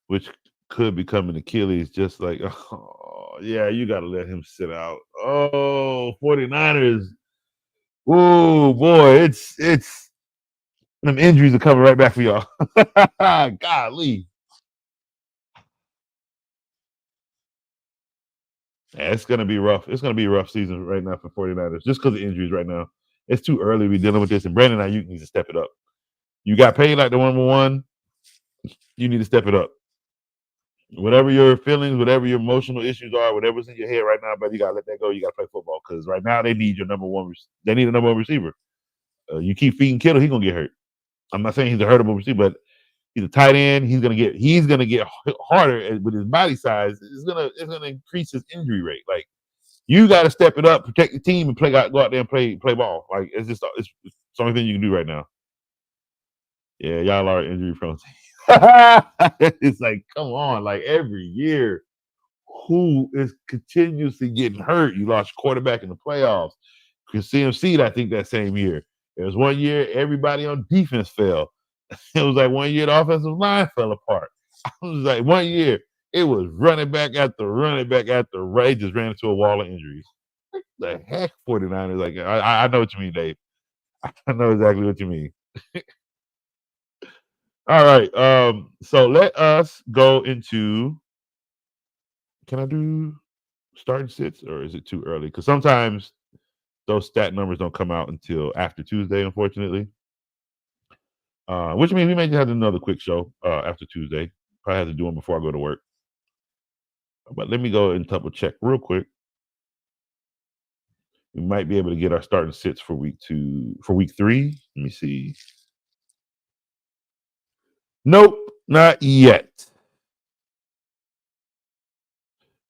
which could become an Achilles, just like, oh, yeah, you got to let him sit out. Oh, 49ers. Oh, boy, it's them injuries are coming right back for y'all. Golly. Yeah, it's going to be rough. It's going to be a rough season right now for 49ers just because of injuries right now. It's too early to be dealing with this, and Brandon Ayuk needs to step it up. You got paid like the number one. You need to step it up. Whatever your feelings, whatever your emotional issues are, whatever's in your head right now, but you gotta let that go. You gotta play football because right now they need your number one. They need a number one receiver. You keep feeding Kittle, he's gonna get hurt. I'm not saying he's a hurtable receiver, but he's a tight end. He's gonna get harder with his body size. It's gonna increase his injury rate. Like you got to step it up, protect the team, and go out there and play ball. Like it's the only thing you can do right now. Yeah, y'all are injury prone. It's like, come on, like every year. who is continuously getting hurt. You lost your quarterback in the playoffs. Because CMC, I think that same year. There was one year everybody on defense fell. It was like one year the offensive line fell apart. I was like one year it was running back after running back after right. Just ran into a wall of injuries. The heck, 49ers. Like I know what you mean, Dave. I know exactly what you mean. All right. So let us go into. Can I do starting sits or is it too early? Because sometimes those stat numbers don't come out until after Tuesday, unfortunately. Which means we may just have another quick show after Tuesday. Probably have to do them before I go to work. But let me go and double check real quick. We might be able to get our starting sits for week 3. Let me see. Nope, not yet.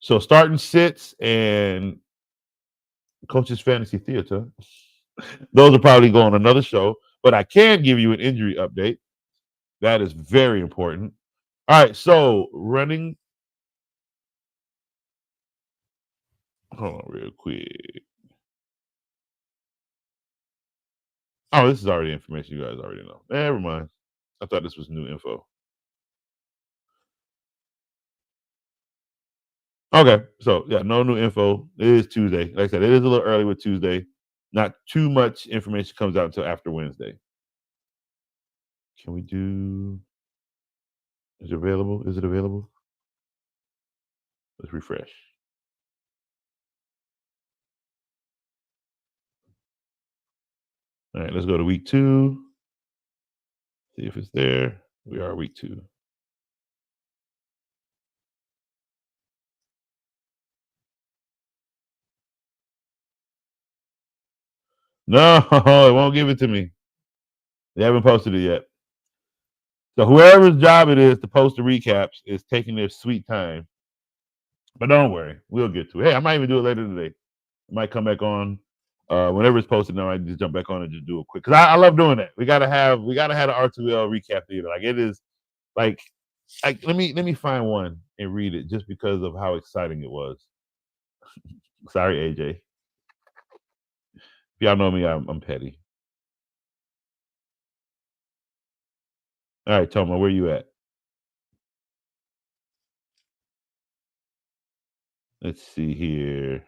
So starting sits and Coach's Fantasy Theater. Those will probably go on another show. But I can give you an injury update. That is very important. All right, so running. Hold on real quick. Oh, this is already information you guys already know. Never mind. I thought this was new info. Okay, so yeah, no new info. It is Tuesday. Like I said, it is a little early with Tuesday. Not too much information comes out until after Wednesday. Can we do? Is it available? Is it available? Let's refresh. All right, let's go to week 2. See if it's there. We are week 2. No, it won't give it to me. They haven't posted it yet. So whoever's job it is to post the recaps is taking their sweet time. But don't worry, we'll get to it. Hey, I might even do it later today. I might come back on whenever it's posted. Now I just jump back on and just do it quick because I love doing that. We gotta have the R2L recap theater. Like it is, like let me find one and read it just because of how exciting it was. Sorry, AJ. If y'all know me, I'm petty. All right, Toma, where you at? Let's see here.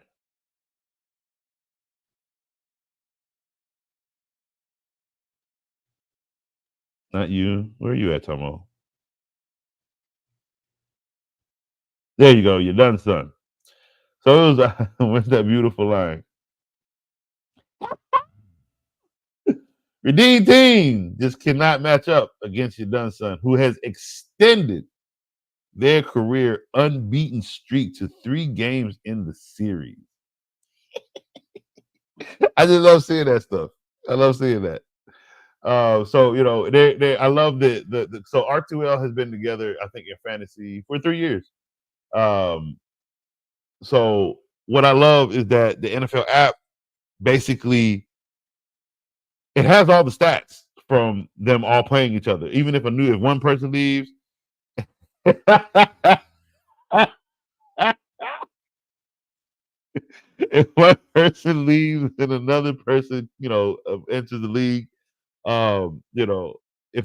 Not you. Where are you at, Tomo? There you go. You're done, son. So it was what's that beautiful line? Redeemed team just cannot match up against your done son, who has extended their career unbeaten streak to 3 games in the series. I just love seeing that stuff. I love seeing that. So you know, I love the so R2L has been together, I think, in fantasy for 3 years. So what I love is that the NFL app basically it has all the stats from them all playing each other. Even if one person leaves, if one person leaves and another person, enters the league, if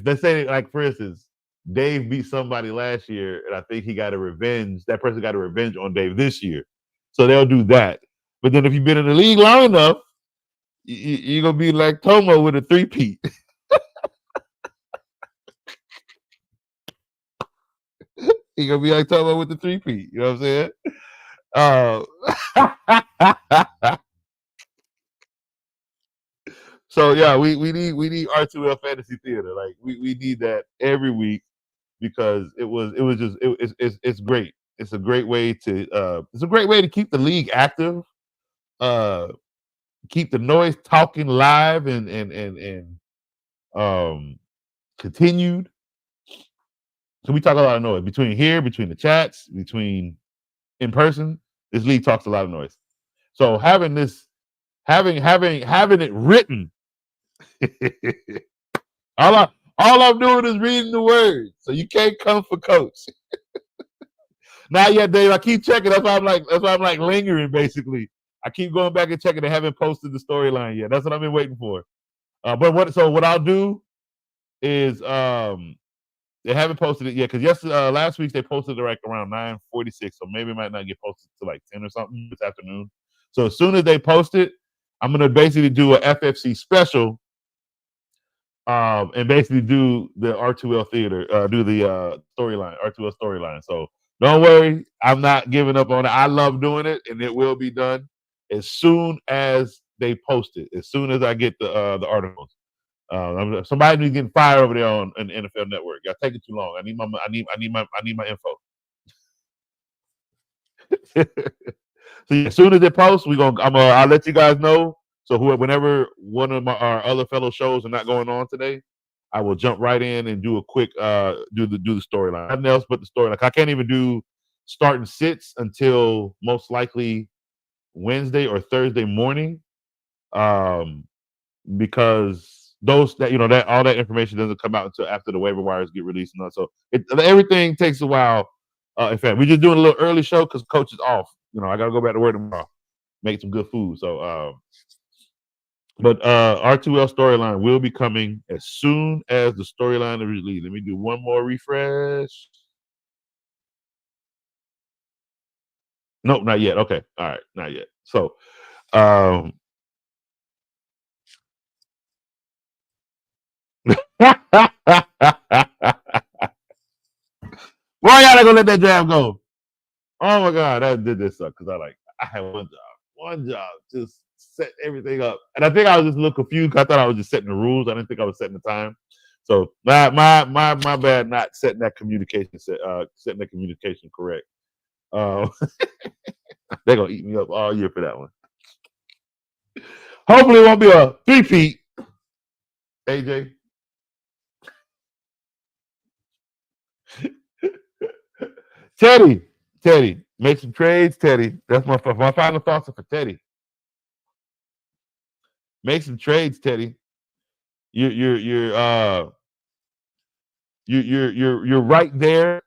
they say, like, for instance, Dave beat somebody last year, and I think he got a revenge. That person got a revenge on Dave this year, so they'll do that. But then if you've been in the league long enough, you're gonna be like Tomo with a 3-peat. You're gonna be like Tomo with the 3-peat. You know what I'm saying? So yeah, we need R2L Fantasy Theater. Like we need that every week because it's great. It's a great way to keep the league active, keep the noise talking live and continued. So we talk a lot of noise between the chats, between in person. This league talks a lot of noise. So having it written. all I'm doing is reading the words, so you can't come for coach. Not yet, Dave. I keep checking. That's why I'm like lingering. Basically, I keep going back and checking. They haven't posted the storyline yet. That's what I've been waiting for. What I'll do is they haven't posted it yet because last week they posted it like around 9:46, so maybe it might not get posted to like 10 or something this afternoon. So as soon as they post it, I'm gonna basically do a FFC special, and basically do the R2L theater, do the storyline, R2L storyline. So don't worry, I'm not giving up on it. I love doing it, and it will be done as soon as they post it. As soon as I get the articles. Somebody getting fired over there on the NFL Network. Y'all taking too long. I need my info. So yeah, as soon as it posts, I'll let you guys know. So whenever one of our other fellow shows are not going on today, I will jump right in and do a quick do the storyline. Nothing else but the storyline. I can't even do starting sits until most likely Wednesday or Thursday morning, because those that that all that information doesn't come out until after the waiver wires get released and all. So everything takes a while. In fact, we're just doing a little early show because coach is off. I gotta go back to work tomorrow, make some good food. So but R2L storyline will be coming as soon as the storyline is released. Let me do one more refresh. Nope, not yet. Okay, all right, not yet. So why y'all not gonna let that jab go? Oh my god, that did this suck because I had one job, just set everything up, and I think I was just a little confused. I thought I was just setting the rules. I didn't think I was setting the time. So my bad, not setting that communication correct. They're gonna eat me up all year for that one. Hopefully, it won't be a three-peat. AJ. Teddy, make some trades, Teddy. That's my final thoughts are for Teddy. Make some trades, Teddy. You're right there.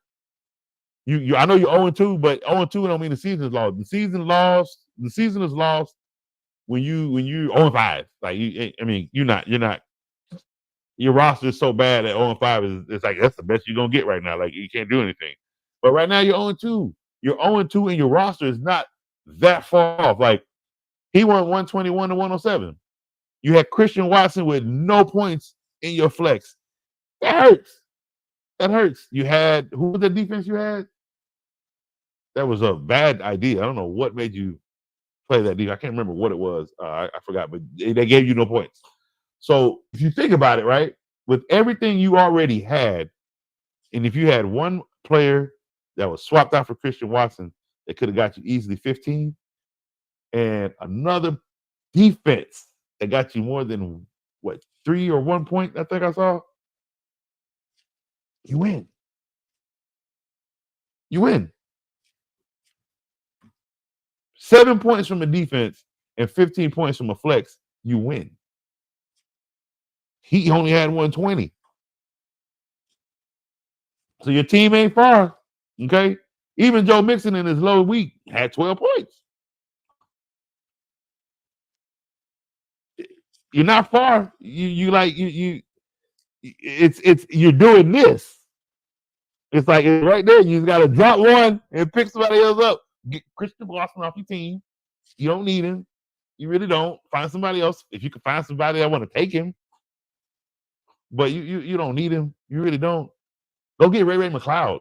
I know you're 0-2, but 0-2 don't mean the season is lost. The season is lost when you 0-5. Like you're not. Your roster is so bad at 0-5 it's like that's the best you're gonna get right now. Like you can't do anything. But right now you're 0-2. You're 0-2 and your roster is not that far off. Like he won 121 to 107. You had Christian Watson with no points in your flex. That hurts. That hurts. You had who was the defense you had? That was a bad idea. I don't know what made you play that defense. I can't remember what it was. I forgot, but they gave you no points. So if you think about it, right, with everything you already had, and if you had one player that was swapped out for Christian Watson, that could have got you easily 15, and another defense that got you more than 3 or 1 point, I think I saw, you win. You win. 7 points from a defense and 15 points from a flex, you win. He only had 120. So your team ain't far. Okay? Even Joe Mixon in his low week had 12 points. You're not far. You're doing this. It's like it's right there. You just gotta drop one and pick somebody else up. Get Christian Watson off your team. You don't need him. You really don't. Find somebody else. If you can find somebody that want to take him. But you don't need him. You really don't. Go get Ray McLeod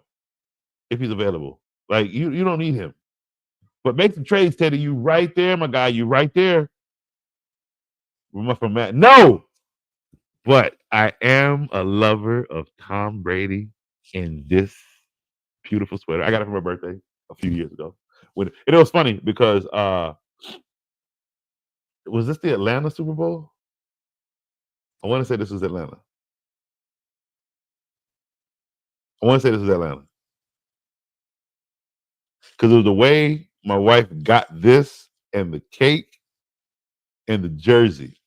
if he's available. Like you don't need him. But make some trades, Teddy. You right there, my guy. You right there. From Matt. No, but I am a lover of Tom Brady in this beautiful sweater. I got it for my birthday a few years ago. It was funny because was this the Atlanta Super Bowl? I want to say this was Atlanta. Because it was the way my wife got this and the cake and the jersey.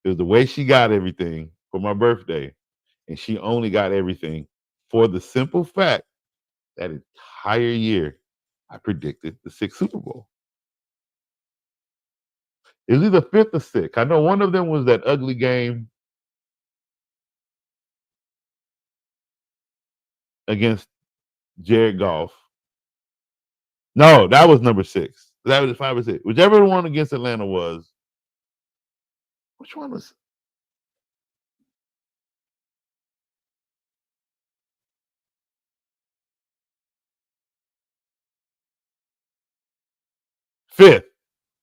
It was the way she got everything for my birthday, and she only got everything for the simple fact that entire year, I predicted the 6th Super Bowl. It was either 5th or 6th. I know one of them was that ugly game against Jared Goff. No, that was number 6. That was 5 or 6. Whichever one against Atlanta was. Which one was? Fifth.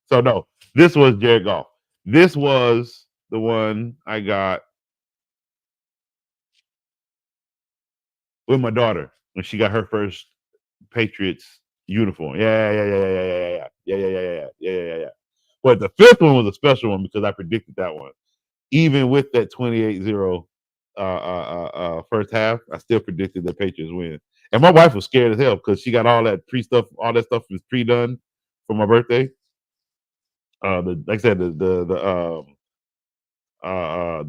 So no, this was Jared Goff. This was the one I got with my daughter when she got her first Patriots uniform. Yeah. But the 5th one was a special one because I predicted that one. Even with that 28-0 first half, I still predicted the Patriots win. And my wife was scared as hell because she got all that all that stuff was pre-done for my birthday. Like I said, the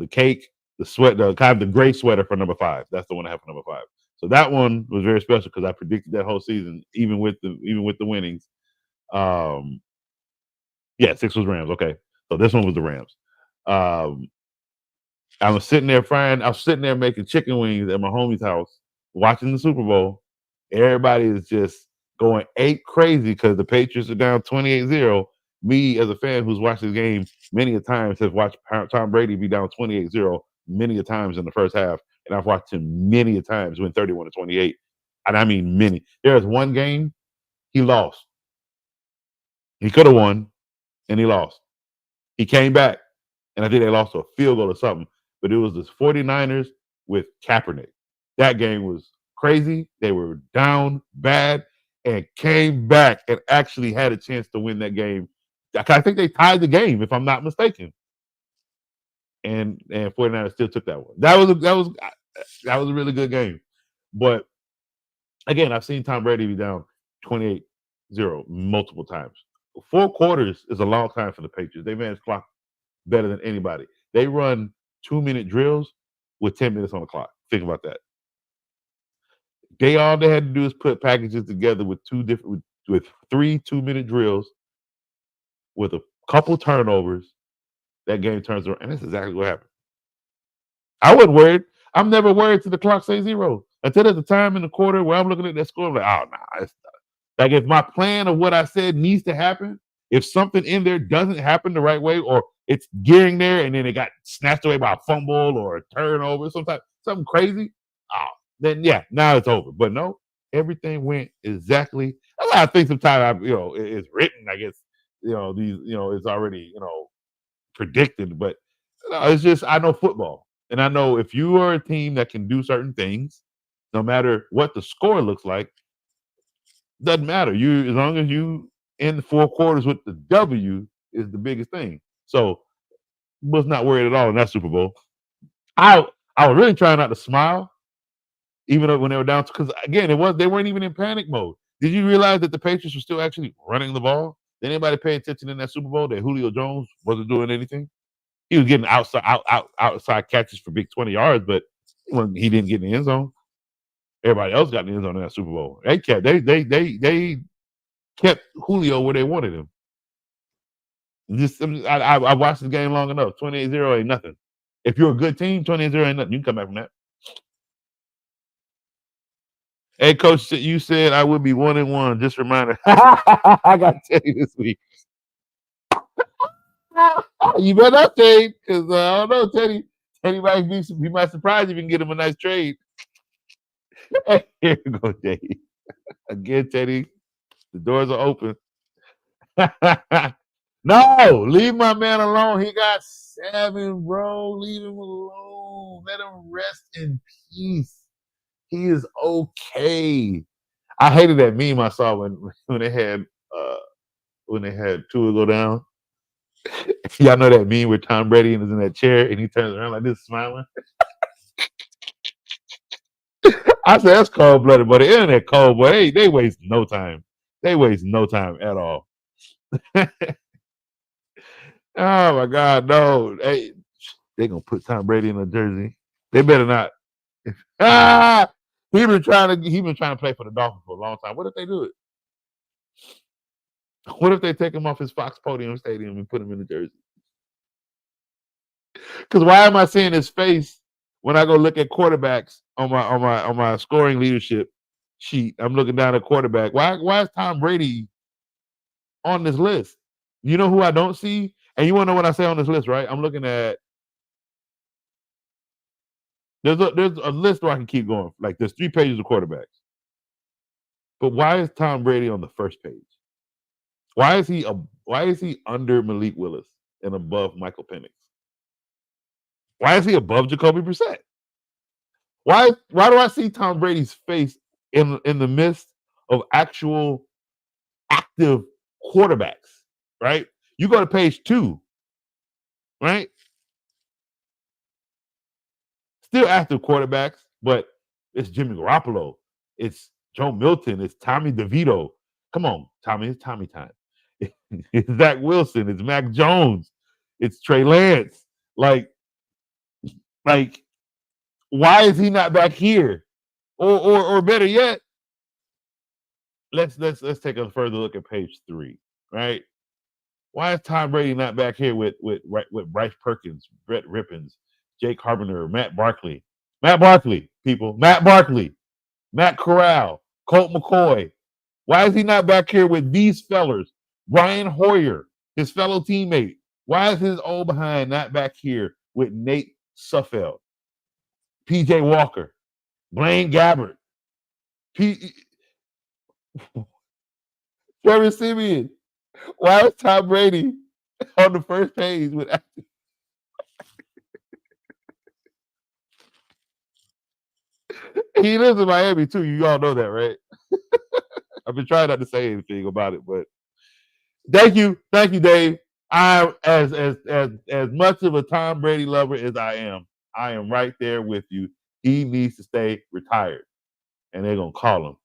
cake, the sweat, the kind of the gray sweater for number 5. That's the one I have for number 5. So that one was very special because I predicted that whole season, even with the winnings. Yeah, 6 was Rams. Okay, so this one was the Rams. I was sitting there making chicken wings at my homie's house, watching the Super Bowl. Everybody is just going ape crazy because the Patriots are down 28-0. Me, as a fan who's watched this game many a times, have watched Tom Brady be down 28-0 many a times in the first half, and I've watched him many a times win 31-28. And I mean many. There was one game he lost. He could have won, and he lost. He came back, and I think they lost a field goal or something. But it was the 49ers with Kaepernick. That game was crazy. They were down bad and came back and actually had a chance to win that game. I think they tied the game, if I'm not mistaken. And 49ers still took that one. That was a really good game. But again, I've seen Tom Brady be down 28-0 multiple times. 4 quarters is a long time for the Patriots. They manage clock better than anybody. They run 2-minute drills with 10 minutes on the clock. Think about that. All they had to do is put packages together with 3 2-minute drills with a couple turnovers. That game turns around, and that's exactly what happened. I wasn't worried. I'm never worried till the clock says 0. Until there's a time in the quarter where I'm looking at that score, I'm like, oh, nah. Like if my plan of what I said needs to happen, if something in there doesn't happen the right way, or it's gearing there and then it got snatched away by a fumble or a turnover, something crazy, then yeah, now it's over. But no, everything went exactly. A lot of things sometimes it's written. I guess it's already predicted. But it's just I know football, and I know if you are a team that can do certain things, no matter what the score looks like, doesn't matter. You as long as you in the 4 quarters with the W is the biggest thing. So was not worried at all in that Super Bowl. I was really trying not to smile, even though when they were down, because again, they weren't even in panic mode. Did you realize that the Patriots were still actually running the ball? Did anybody pay attention in that Super Bowl that Julio Jones wasn't doing anything? He was getting outside catches for big 20 yards, but he didn't get in the end zone. Everybody else got in the end zone in that Super Bowl. They kept Julio where they wanted him. I watched the game long enough. 28-0 ain't nothing. If you're a good team, 28-0 ain't nothing. You can come back from that. Hey, Coach, you said I would be 1-1. Just a reminder. I got to tell you this week. You better not trade, because I don't know, Teddy. Teddy might be surprised if you can get him a nice trade. Hey, here you go, Teddy. Again, Teddy, the doors are open. No, leave my man alone. He got 7, bro. Leave him alone. Let him rest in peace. He is okay. I hated that meme I saw when they had Tua go down. Y'all know that meme where Tom Brady is in that chair and he turns around like this, smiling. I said that's cold blooded, but the internet cold, boy. They waste no time. They waste no time at all. Oh my God, no! Hey, they gonna put Tom Brady in a jersey. They better not. He been trying to play for the Dolphins for a long time. What if they do it? What if they take him off his Fox Podium Stadium and put him in the jersey? Because why am I seeing his face when I go look at quarterbacks on my scoring leadership sheet? I'm looking down at quarterback. Why is Tom Brady on this list? You know who I don't see? And you want to know what I say on this list, right? I'm looking at there's a list where I can keep going. Like there's 3 pages of quarterbacks. But why is Tom Brady on the first page? Why is he under Malik Willis and above Michael Penix? Why is he above Jacoby Brissett? Why do I see Tom Brady's face in the midst of actual active quarterbacks? Right? You go to page 2, right? Still active quarterbacks, but it's Jimmy Garoppolo, it's Joe Milton, it's Tommy DeVito. Come on, Tommy, it's Tommy time. It's Zach Wilson, it's Mac Jones, it's Trey Lance. Like, why is he not back here? Or better yet, let's take a further look at page 3, right? Why is Tom Brady not back here with Bryce Perkins, Brett Rippons, Jake Carpenter, Matt Barkley, people, Matt Corral, Colt McCoy? Why is he not back here with these fellers? Brian Hoyer, his fellow teammate. Why is his old behind not back here with Nate Suffolk, PJ Walker, Blaine Gabbert, Trevor Siemian? Why is Tom Brady on the first page with he lives in Miami too? You all know that, right? I've been trying not to say anything about it, but thank you, Dave. I as much of a Tom Brady lover as I am right there with you. He needs to stay retired, and they're gonna call him,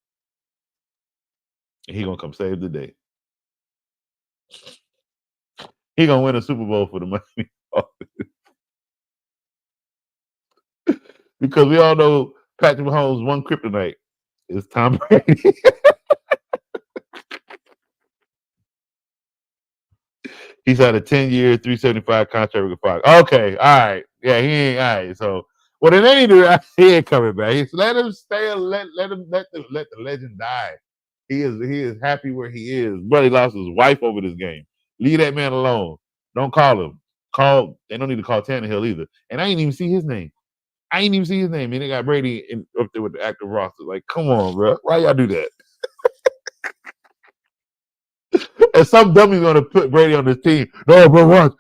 and he's gonna come save the day. He's gonna win a Super Bowl for the Miami Dolphins. Because we all know Patrick Mahomes' one kryptonite is Tom Brady. He's had a 10-year, $375 contract with Fox. Okay, all right. Yeah, he ain't all right. So, well, then he ain't coming back. Let him stay. Let the legend die. He is happy where he is. But he lost his wife over this game. Leave that man alone. Don't call him. They don't need to call Tannehill either. And I ain't even see his name. And they got Brady up there with the active roster. Like, come on, bro. Why y'all do that? And some dummy's gonna put Brady on this team. No, bro, watch.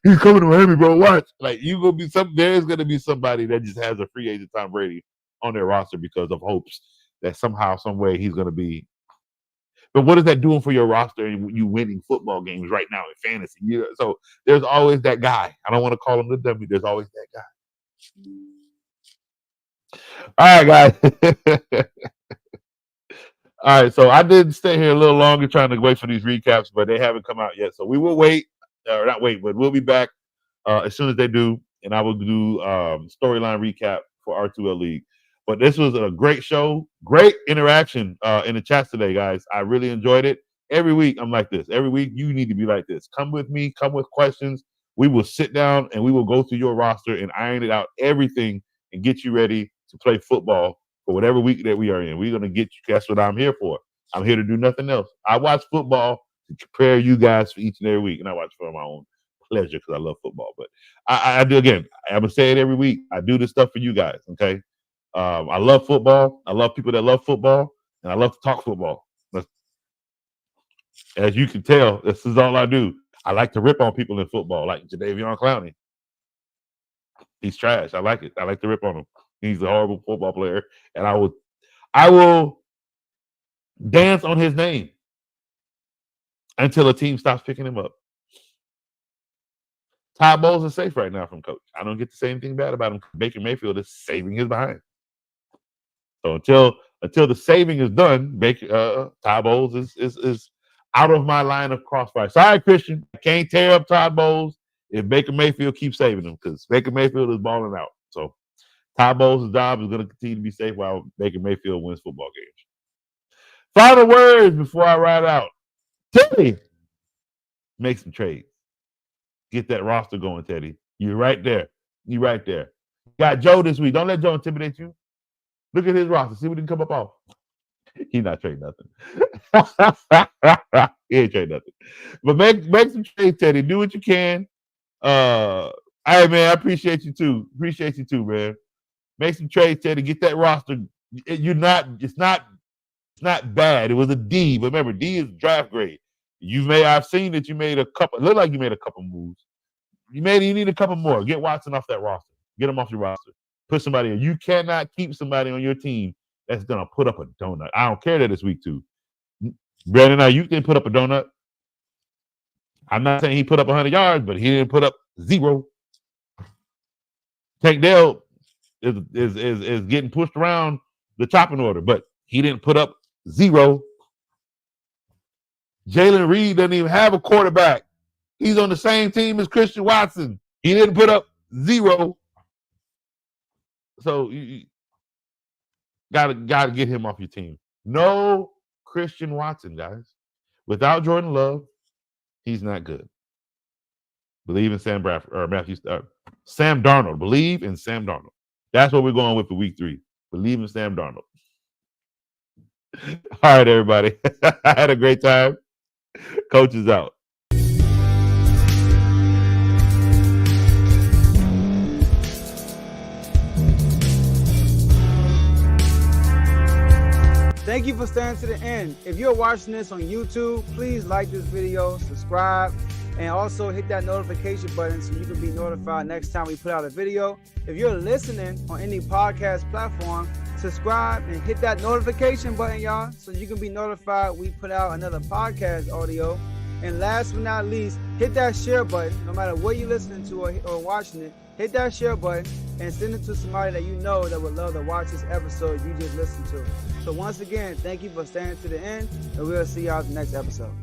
He's coming to Miami, bro. Watch. Like, there's gonna be somebody that just has a free agent Tom Brady on their roster because of hopes that somehow, some way he's gonna be. But what is that doing for your roster and you winning football games right now in fantasy? So there's always that guy. I don't want to call him the dummy. There's always that guy. All right, guys. All right, so I did stay here a little longer trying to wait for these recaps, but they haven't come out yet. So we will wait, or not wait, but we'll be back as soon as they do, and I will do storyline recap for R2L League. But this was a great show, great interaction in the chats today, guys. I really enjoyed it. Every week I'm like this. Every week you need to be like this. Come with me. Come with questions. We will sit down and we will go through your roster and iron it out, everything, and get you ready to play football for whatever week that we are in. We're going to get you. That's what I'm here for. I'm here to do nothing else. I watch football to prepare you guys for each and every week, and I watch for my own pleasure because I love football. But I do, again, I'm going to say it every week. I do this stuff for you guys, okay? I love football. I love people that love football, and I love to talk football. As you can tell, this is all I do. I like to rip on people in football, like Jadeveon Clowney. He's trash. I like it. I like to rip on him. He's a horrible football player, and I will dance on his name until a team stops picking him up. Todd Bowles is safe right now from coach. I don't get to say anything bad about him. Baker Mayfield is saving his behind. So until the saving is done, Todd Bowles is out of my line of crossfire. Sorry, Christian, I can't tear up Todd Bowles if Baker Mayfield keeps saving him because Baker Mayfield is balling out. So Todd Bowles' job is going to continue to be safe while Baker Mayfield wins football games. Final words before I ride out. Teddy, make some trades. Get that roster going, Teddy. You're right there. You're right there. Got Joe this week. Don't let Joe intimidate you. Look at his roster. See what he can come up off. He's not trading nothing. He ain't trading nothing. But make some trades, Teddy. Do what you can. Hey, man, I appreciate you too. Appreciate you too, man. Make some trades, Teddy. Get that roster. It's not bad. It was a D, but remember, D is draft grade. I've seen that you made a couple. Look like you made a couple moves. You need a couple more. Get Watson off that roster. Get him off your roster. Put somebody in. You cannot keep somebody on your team that's gonna put up a donut. I don't care that it's week 2. Brandon Ayuk didn't put up a donut. I'm not saying he put up 100 yards, but he didn't put up 0. Tank Dell is getting pushed around the chopping order, but he didn't put up 0. Jalen Reed doesn't even have a quarterback. He's on the same team as Christian Watson. He didn't put up 0. So you gotta get him off your team. No Christian Watson, guys. Without Jordan Love, he's not good. Believe in Sam Darnold. Believe in Sam Darnold. That's what we're going with for week 3. Believe in Sam Darnold. All right, everybody. I had a great time. Coach is out. Thank you for staying to the end. If you're watching this on YouTube, please like this video, subscribe, and also hit that notification button so you can be notified next time we put out a video. If you're listening on any podcast platform, subscribe and hit that notification button, y'all, so you can be notified we put out another podcast audio. And last but not least, hit that share button. No matter what you're listening to or watching it, hit that share button and send it to somebody that you know that would love to watch this episode you just listened to. So once again, thank you for staying to the end, and we'll see y'all in the next episode.